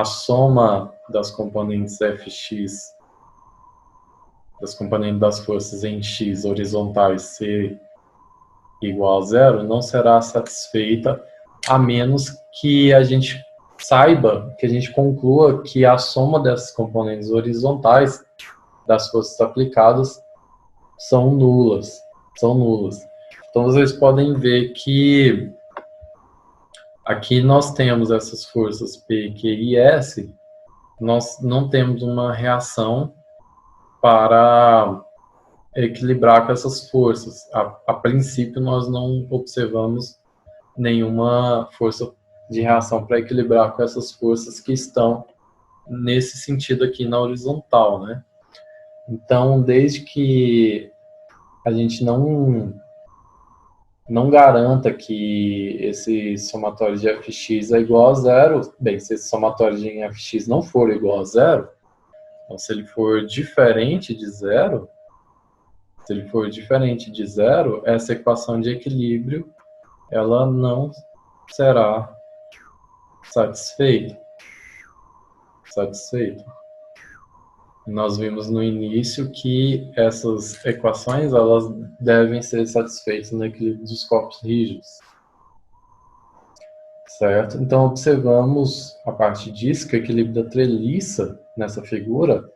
soma das componentes Fx, das componentes das forças em X horizontais ser igual a zero, não será satisfeita, a menos que a gente saiba, que a gente conclua que a soma dessas componentes horizontais das forças aplicadas são nulas. Então vocês podem ver que aqui nós temos essas forças P, Q e S, nós não temos uma reação para equilibrar com essas forças. A princípio, nós não observamos nenhuma força de reação para equilibrar com essas forças que estão nesse sentido aqui na horizontal, né? Então, desde que a gente não garanta que esse somatório de fx é igual a zero, bem, se esse somatório de fx não for igual a zero, então se ele for diferente de zero, essa equação de equilíbrio ela não será satisfeita. Nós vimos no início que essas equações elas devem ser satisfeitas no equilíbrio dos corpos rígidos. Certo? Então, observamos, a partir disso, que o equilíbrio da treliça, nessa figura,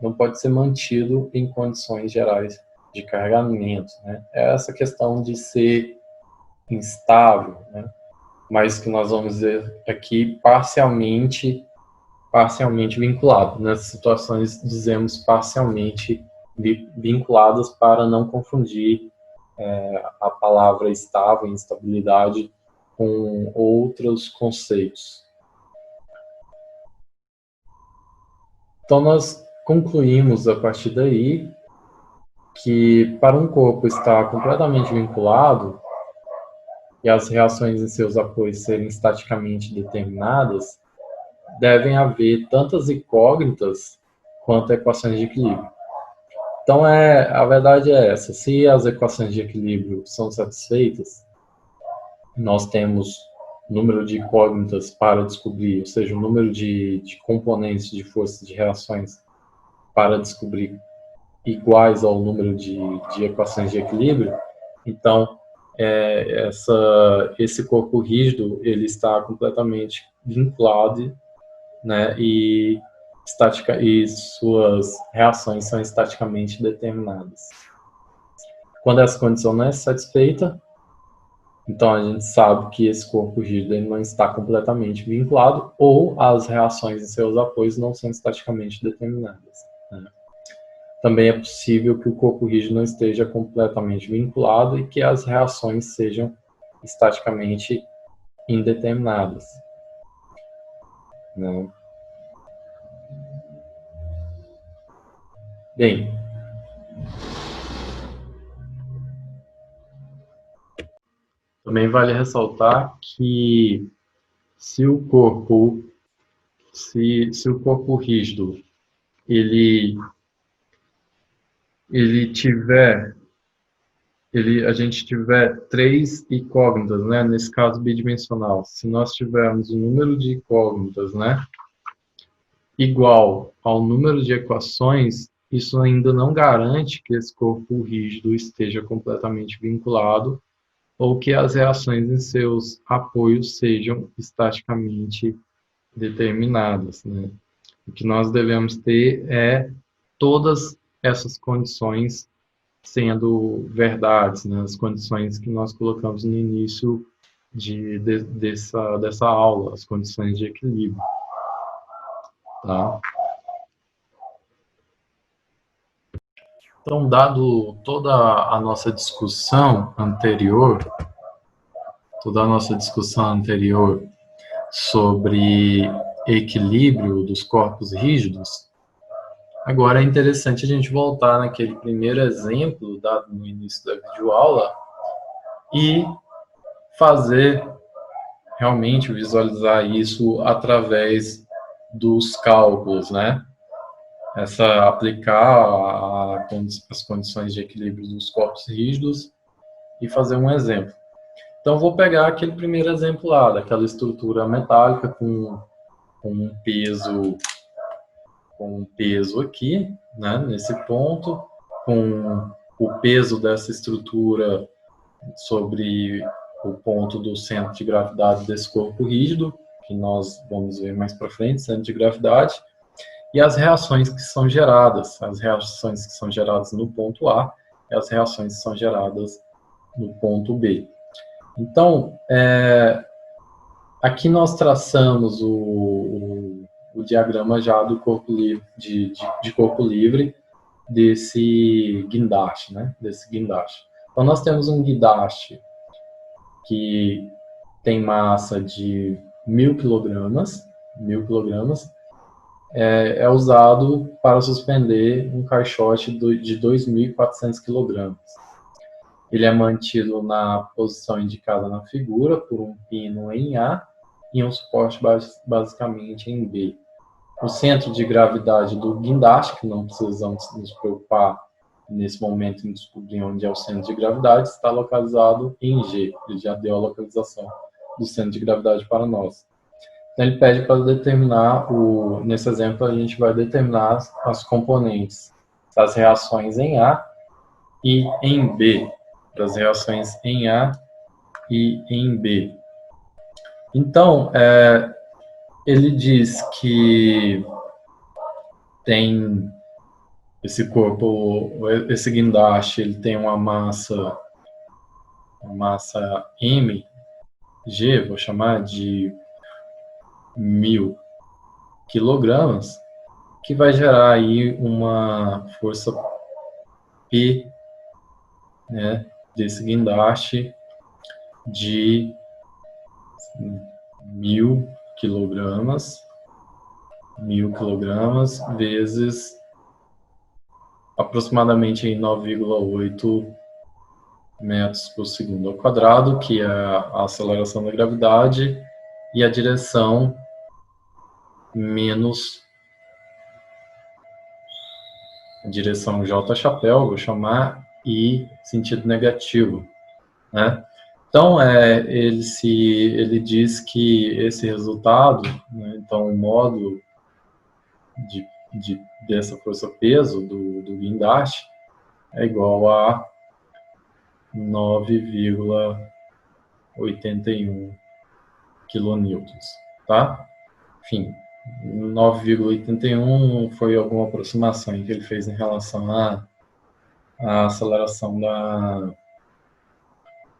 não pode ser mantido em condições gerais de carregamento. Né? É essa questão de ser instável, né? Mas que nós vamos ver aqui parcialmente vinculado. Nessas situações, dizemos parcialmente vinculadas para não confundir a palavra estável, instabilidade, com outros conceitos. Então, nós concluímos a partir daí que para um corpo estar completamente vinculado e as reações em seus apoios serem estaticamente determinadas, devem haver tantas incógnitas quanto equações de equilíbrio. Então, a verdade é essa. Se as equações de equilíbrio são satisfeitas, nós temos número de incógnitas para descobrir, ou seja, o número de componentes de forças de reações para descobrir iguais ao número de equações de equilíbrio. Então, esse corpo rígido ele está completamente vinculado, né, e suas reações são estaticamente determinadas. Quando essa condição não é satisfeita, Então, a gente sabe que esse corpo rígido ele não está completamente vinculado ou as reações em seus apoios não são estaticamente determinadas, né? Também é possível que o corpo rígido não esteja completamente vinculado e que as reações sejam estaticamente indeterminadas, né? Bem, também vale ressaltar que se o corpo, se o corpo rígido ele tiver, a gente tiver três incógnitas, né? Nesse caso bidimensional, se nós tivermos um número de incógnitas, né, igual ao número de equações, isso ainda não garante que esse corpo rígido esteja completamente vinculado ou que as reações em seus apoios sejam estaticamente determinadas, né? O que nós devemos ter é todas essas condições sendo verdades, né? As condições que nós colocamos no início dessa aula, as condições de equilíbrio, tá? Então, dado toda a nossa discussão anterior, sobre equilíbrio dos corpos rígidos, agora é interessante a gente voltar naquele primeiro exemplo dado no início da videoaula e fazer realmente visualizar isso através dos cálculos, né? Aplicar as condições de equilíbrio dos corpos rígidos e fazer um exemplo. Então, vou pegar aquele primeiro exemplo lá, daquela estrutura metálica com um peso aqui, né, nesse ponto, com o peso dessa estrutura sobre o ponto do centro de gravidade desse corpo rígido, que nós vamos ver mais para frente, centro de gravidade, e as reações que são geradas no ponto A e as reações que são geradas no ponto B. Então, aqui nós traçamos o diagrama já do corpo livre, de corpo livre desse guindaste, né? Desse guindaste. Então, nós temos um guindaste que tem massa de 1.000 quilogramas, é usado para suspender um caixote de 2.400 quilogramas. Ele é mantido na posição indicada na figura por um pino em A e um suporte basicamente em B. O centro de gravidade do guindaste, que não precisamos nos preocupar nesse momento em descobrir onde é o centro de gravidade, está localizado em G. Ele já deu a localização do centro de gravidade para nós. Então, ele pede para determinar, nesse exemplo, a gente vai determinar as componentes das reações em A e em B. Das reações em A e em B. Então, ele diz que tem esse corpo, esse guindaste, ele tem uma massa mg, vou chamar de 1.000 quilogramas, que vai gerar aí uma força P, né, desse guindaste de 1.000 quilogramas vezes aproximadamente 9,8 metros por segundo ao quadrado, que é a aceleração da gravidade, e a direção menos a direção J chapéu, vou chamar, e sentido negativo, né? Então, ele diz que esse resultado, né, então o módulo dessa força-peso do guindaste é igual a 9,81 kilonewtons, tá? Enfim, 9,81 foi alguma aproximação que ele fez em relação à aceleração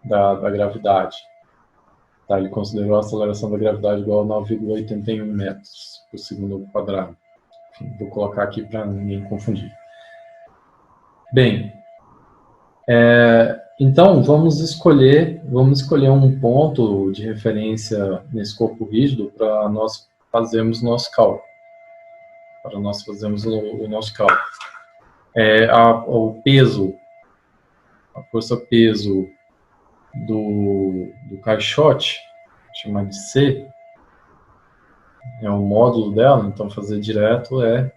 da gravidade. Tá? Ele considerou a aceleração da gravidade igual a 9,81 metros por segundo ao quadrado. Enfim, vou colocar aqui para ninguém confundir. Bem, então vamos escolher um ponto de referência nesse corpo rígido para nós fazermos nosso cálculo. Para nós fazermos o nosso cálculo. O peso, a força-peso do caixote, chamar de C, é o módulo dela, então fazer direto é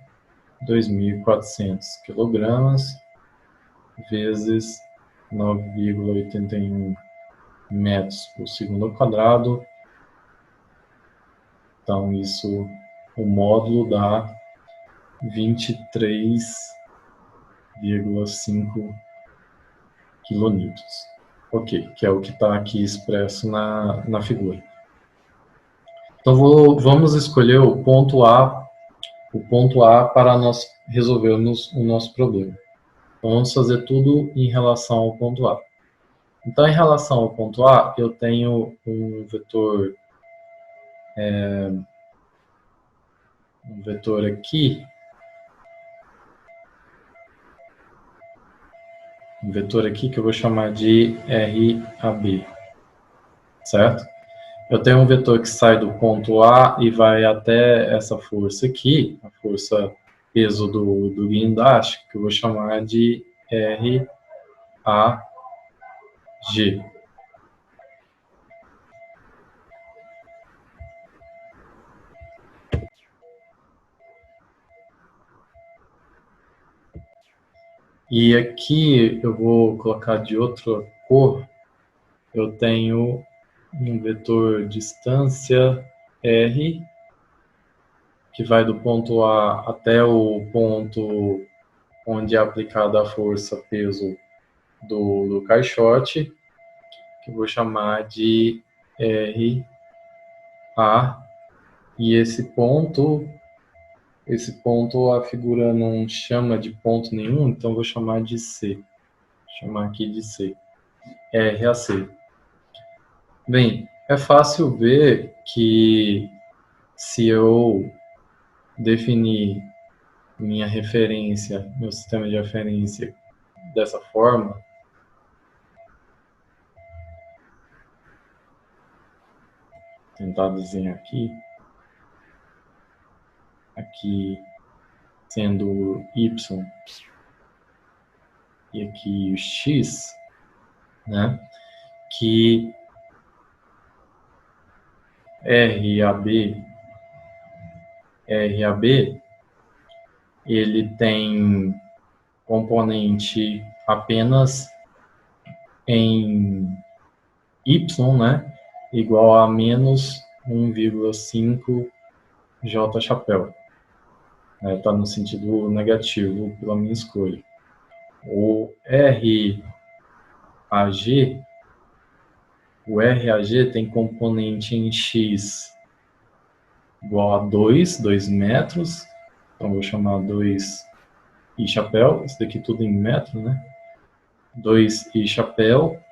2.400 quilogramas vezes 9,81 metros por segundo ao quadrado. Então, isso, o módulo dá 23,5 quilonewtons. Ok, que é o que está aqui expresso na figura. Então, vamos escolher o ponto A para nós resolvermos o nosso problema. Então, vamos fazer tudo em relação ao ponto A. Então, em relação ao ponto A, eu tenho um vetor aqui, que eu vou chamar de RAB, certo? Eu tenho um vetor que sai do ponto A e vai até essa força aqui, a força peso do guindaste, que eu vou chamar de RAG. E aqui eu vou colocar de outra cor, eu tenho um vetor distância R, que vai do ponto A até o ponto onde é aplicada a força peso do caixote, que eu vou chamar de RA, e esse ponto a figura não chama de ponto nenhum, então eu vou chamar de C. Vou chamar aqui de C. RAC. Bem, é fácil ver que se eu definir minha referência, meu sistema de referência dessa forma, tentar desenhar aqui sendo Y e aqui o X, né, que RAB, ele tem componente apenas em Y, né, igual a menos 1,5 J chapéu. Está no sentido negativo pela minha escolha. O RAG tem componente em X igual a 2 metros, então vou chamar 2 e chapéu, isso daqui tudo em metro, né? 2 e chapéu,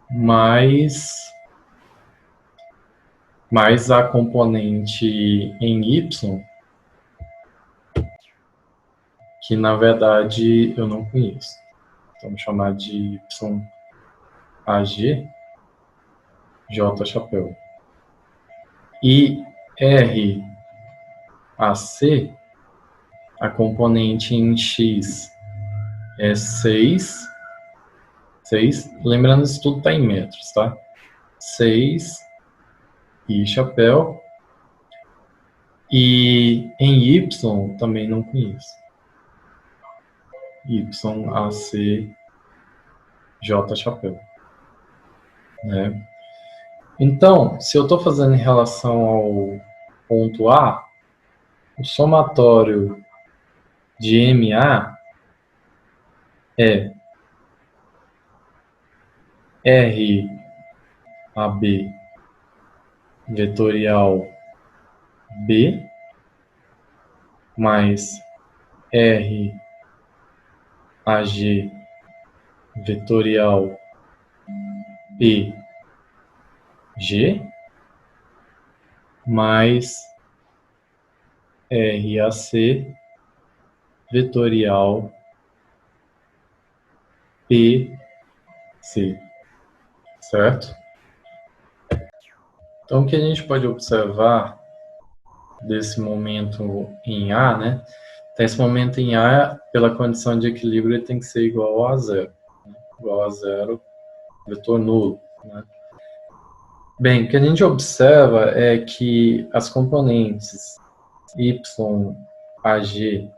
mais a componente em Y, que na verdade eu não conheço. Então vou chamar de YAG, J chapéu. E RAC, a componente em X é 6, lembrando isso tudo está em metros, tá? 6 e chapéu. E em Y também não conheço. YAC, J chapéu. Né? Então, se eu estou fazendo em relação ao ponto A, o somatório de MA é RAB vetorial B mais RAG vetorial PG mais RAC vetorial PC, certo? Então, o que a gente pode observar desse momento em A, né? Então, esse momento em A, pela condição de equilíbrio, ele tem que ser igual a zero. Né? Igual a zero, vetor nulo, né? Bem, o que a gente observa é que as componentes YAG,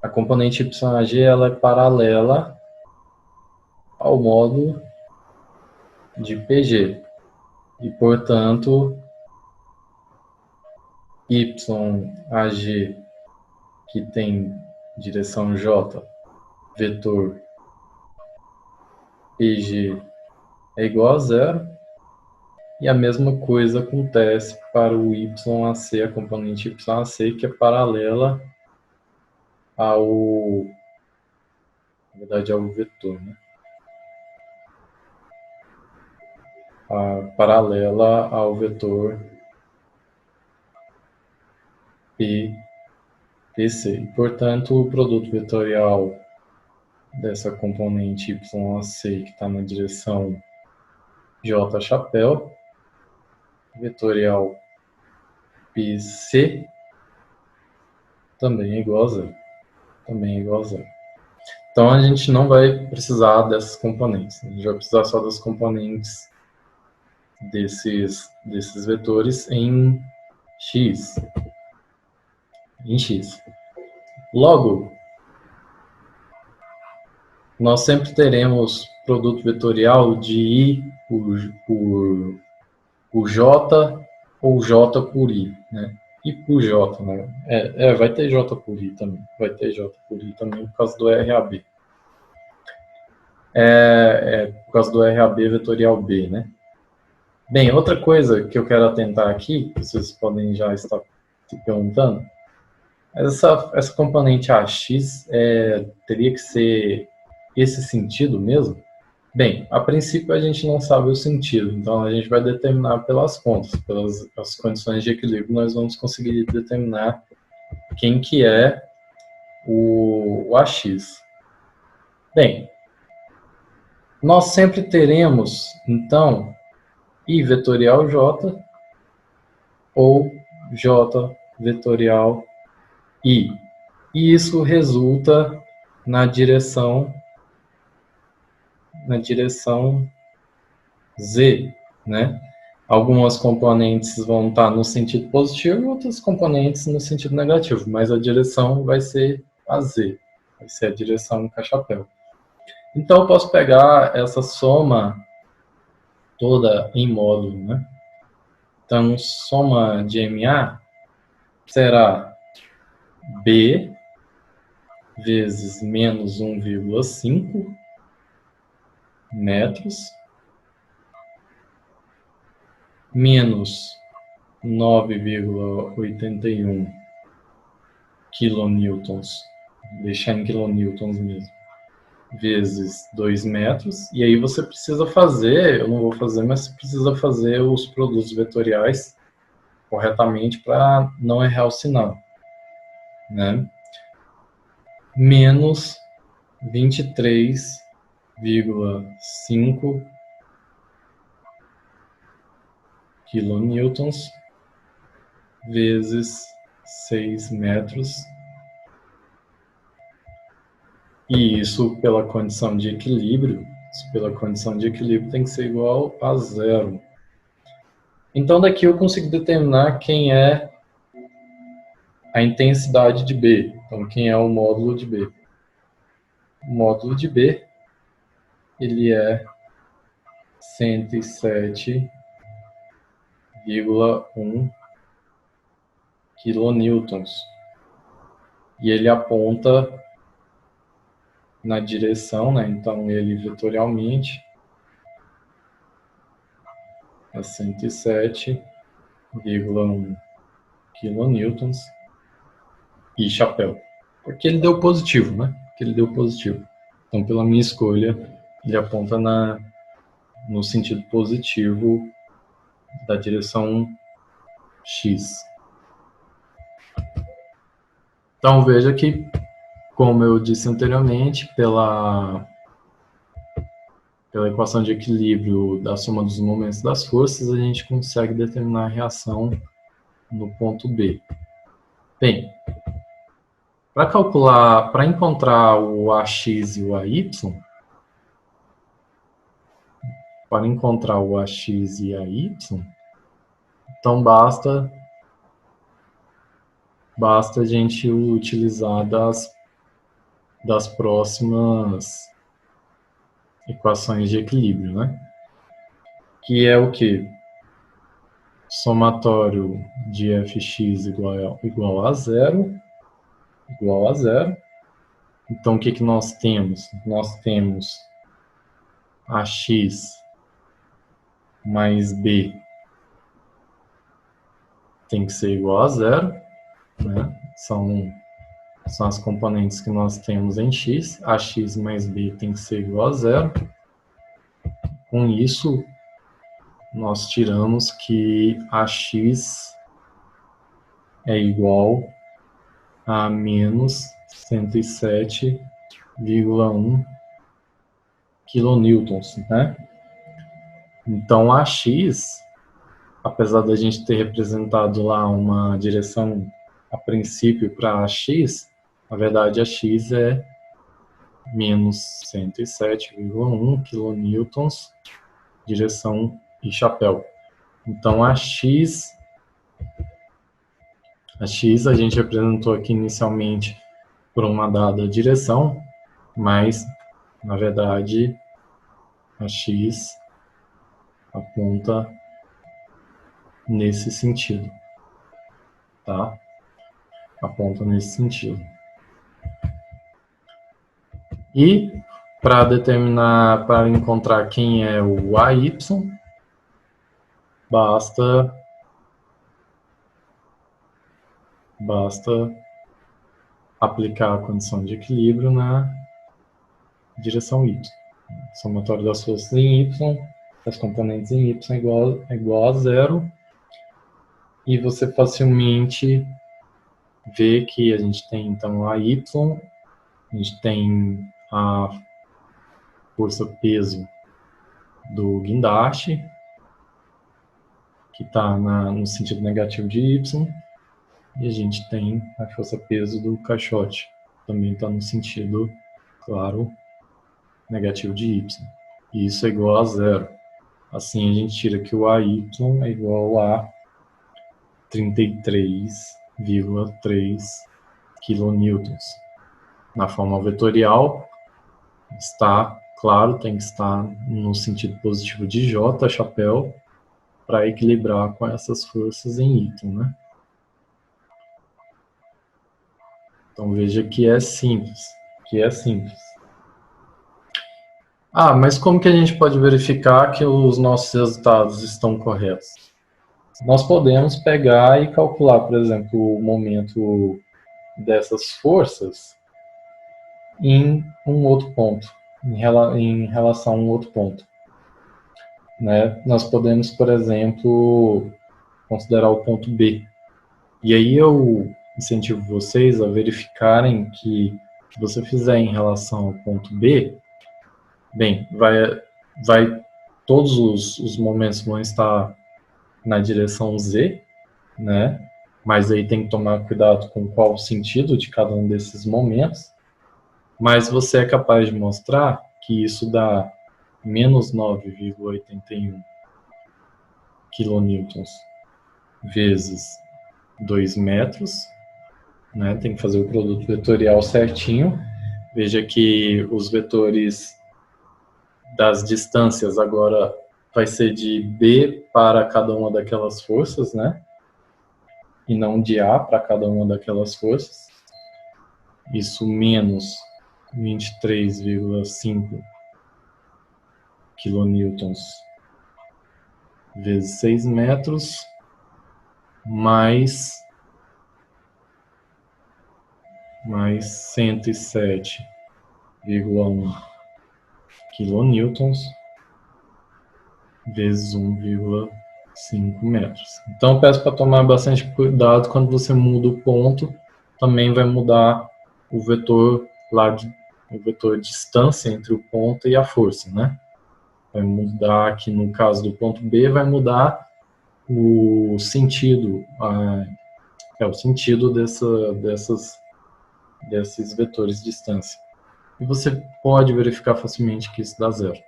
a componente YAG, ela é paralela ao módulo de PG. E, portanto, YAG, que tem direção J, vetor PG é igual a zero. E a mesma coisa acontece para o YAC, a componente YAC, que é paralela ao, na verdade, ao vetor, né? Paralela ao vetor PC. Portanto, o produto vetorial dessa componente YAC, que está na direção J chapéu, vetorial PC, também é igual a zero. Também é igual a zero. Então, a gente não vai precisar dessas componentes. A gente vai precisar só das componentes desses vetores em X. Em X. Logo, nós sempre teremos produto vetorial de I por J ou J por I, né? I por J, né? Vai ter J por I também. Vai ter J por I também por causa do RAB. Por causa do RAB vetorial B, né? Bem, outra coisa que eu quero atentar aqui, que vocês podem já estar se perguntando, essa componente AX teria que ser esse sentido mesmo? Bem, a princípio a gente não sabe o sentido, então a gente vai determinar pelas contas, pelas as condições de equilíbrio, nós vamos conseguir determinar quem que é o AX. Bem, nós sempre teremos, então, I vetorial J ou J vetorial I. E isso resulta na direção Z, né? Algumas componentes vão estar no sentido positivo e outras componentes no sentido negativo, mas a direção vai ser a Z, vai ser a direção cachapéu. Então, eu posso pegar essa soma toda em módulo, né? Então, soma de MA será B vezes menos 1,5 metros menos 9,81 quilonewtons, deixar em quilonewtons mesmo, vezes 2 metros, e aí você precisa fazer, eu não vou fazer, mas você precisa fazer os produtos vetoriais corretamente para não errar o sinal, né? Menos 23,5 quilonewtons vezes 6 metros, e isso pela condição de equilíbrio, tem que ser igual a zero. Então daqui eu consigo determinar quem é a intensidade de B, então quem é o módulo de B. O módulo de B, ele é 107,1 quilonewtons. E ele aponta na direção, né? Então ele vetorialmente é 107,1 quilonewtons e chapéu. Porque ele deu positivo, né? Porque ele deu positivo. Então, pela minha escolha, ele aponta no sentido positivo da direção X. Então veja que, como eu disse anteriormente, pela equação de equilíbrio da soma dos momentos das forças, a gente consegue determinar a reação no ponto B. Bem, para encontrar o AX e o AY, então basta a gente utilizar das próximas equações de equilíbrio, né? Que é o que? Somatório de fx igual a zero. Então, o que nós temos? Nós temos ax mais b tem que ser igual a zero, né? São as componentes que nós temos em x. Ax mais b tem que ser igual a zero. Com isso, nós tiramos que ax é igual a menos 107,1 kilonewtons, né? Então, ax, apesar da gente ter representado lá uma direção a princípio para ax, na verdade, ax é menos 107,1 kilonewtons, direção e chapéu. Então, ax a gente representou aqui inicialmente por uma dada direção, mas, na verdade, a x aponta nesse sentido, tá? Aponta nesse sentido. E, para encontrar quem é o AY, basta aplicar a condição de equilíbrio na direção Y. Somatório das forças em Y, das componentes em Y é igual a zero. E você facilmente vê que a gente tem, então, a Y, a gente tem a força-peso do guindaste, que está no sentido negativo de Y, e a gente tem a força-peso do caixote, também está no sentido, claro, negativo de Y. E isso é igual a zero. Assim, a gente tira que o AY é igual a 33,3 kilonewtons. Na forma vetorial, está, claro, tem que estar no sentido positivo de J, chapéu, para equilibrar com essas forças em Y, né? Então veja que é simples, Ah, mas como que a gente pode verificar que os nossos resultados estão corretos? Nós podemos pegar e calcular, por exemplo, o momento dessas forças em um outro ponto, em relação a um outro ponto, né? Nós podemos, por exemplo, considerar o ponto B. E aí eu incentivo vocês a verificarem que, se você fizer em relação ao ponto B, bem, todos os momentos vão estar na direção Z, né? Mas aí tem que tomar cuidado com qual o sentido de cada um desses momentos. Mas você é capaz de mostrar que isso dá menos 9,81 kilonewtons vezes 2 metros, né? Tem que fazer o produto vetorial certinho. Veja que os vetores das distâncias agora vai ser de B para cada uma daquelas forças, né? E não de A para cada uma daquelas forças. Isso menos 23,5 kilonewtons vezes 6 metros, mais 107,1 quilonewtons vezes 1,5 metros. Então, eu peço para tomar bastante cuidado quando você muda o ponto, também vai mudar o vetor o vetor distância entre o ponto e a força, né? Vai mudar aqui no caso do ponto B, vai mudar o sentido, o sentido desses vetores de distância. E você pode verificar facilmente que isso dá zero.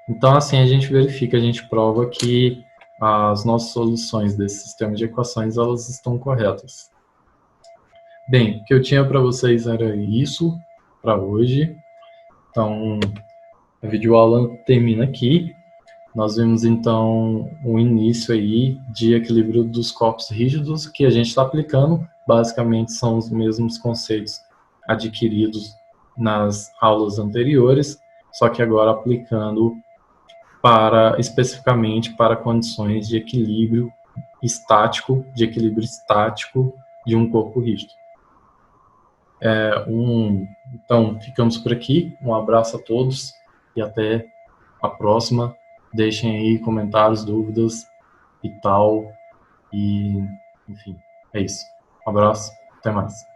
Então, assim, a gente verifica, a gente prova que as nossas soluções desse sistema de equações, elas estão corretas. Bem, o que eu tinha para vocês era isso para hoje. Então, a videoaula termina aqui. Nós vimos, então, o início aí de equilíbrio dos corpos rígidos, que a gente está aplicando. Basicamente, são os mesmos conceitos adquiridos nas aulas anteriores, só que agora aplicando especificamente para condições de equilíbrio estático de um corpo rígido. Então, ficamos por aqui. Um abraço a todos e até a próxima. Deixem aí comentários, dúvidas e tal. E, enfim, é isso. Um abraço, até mais.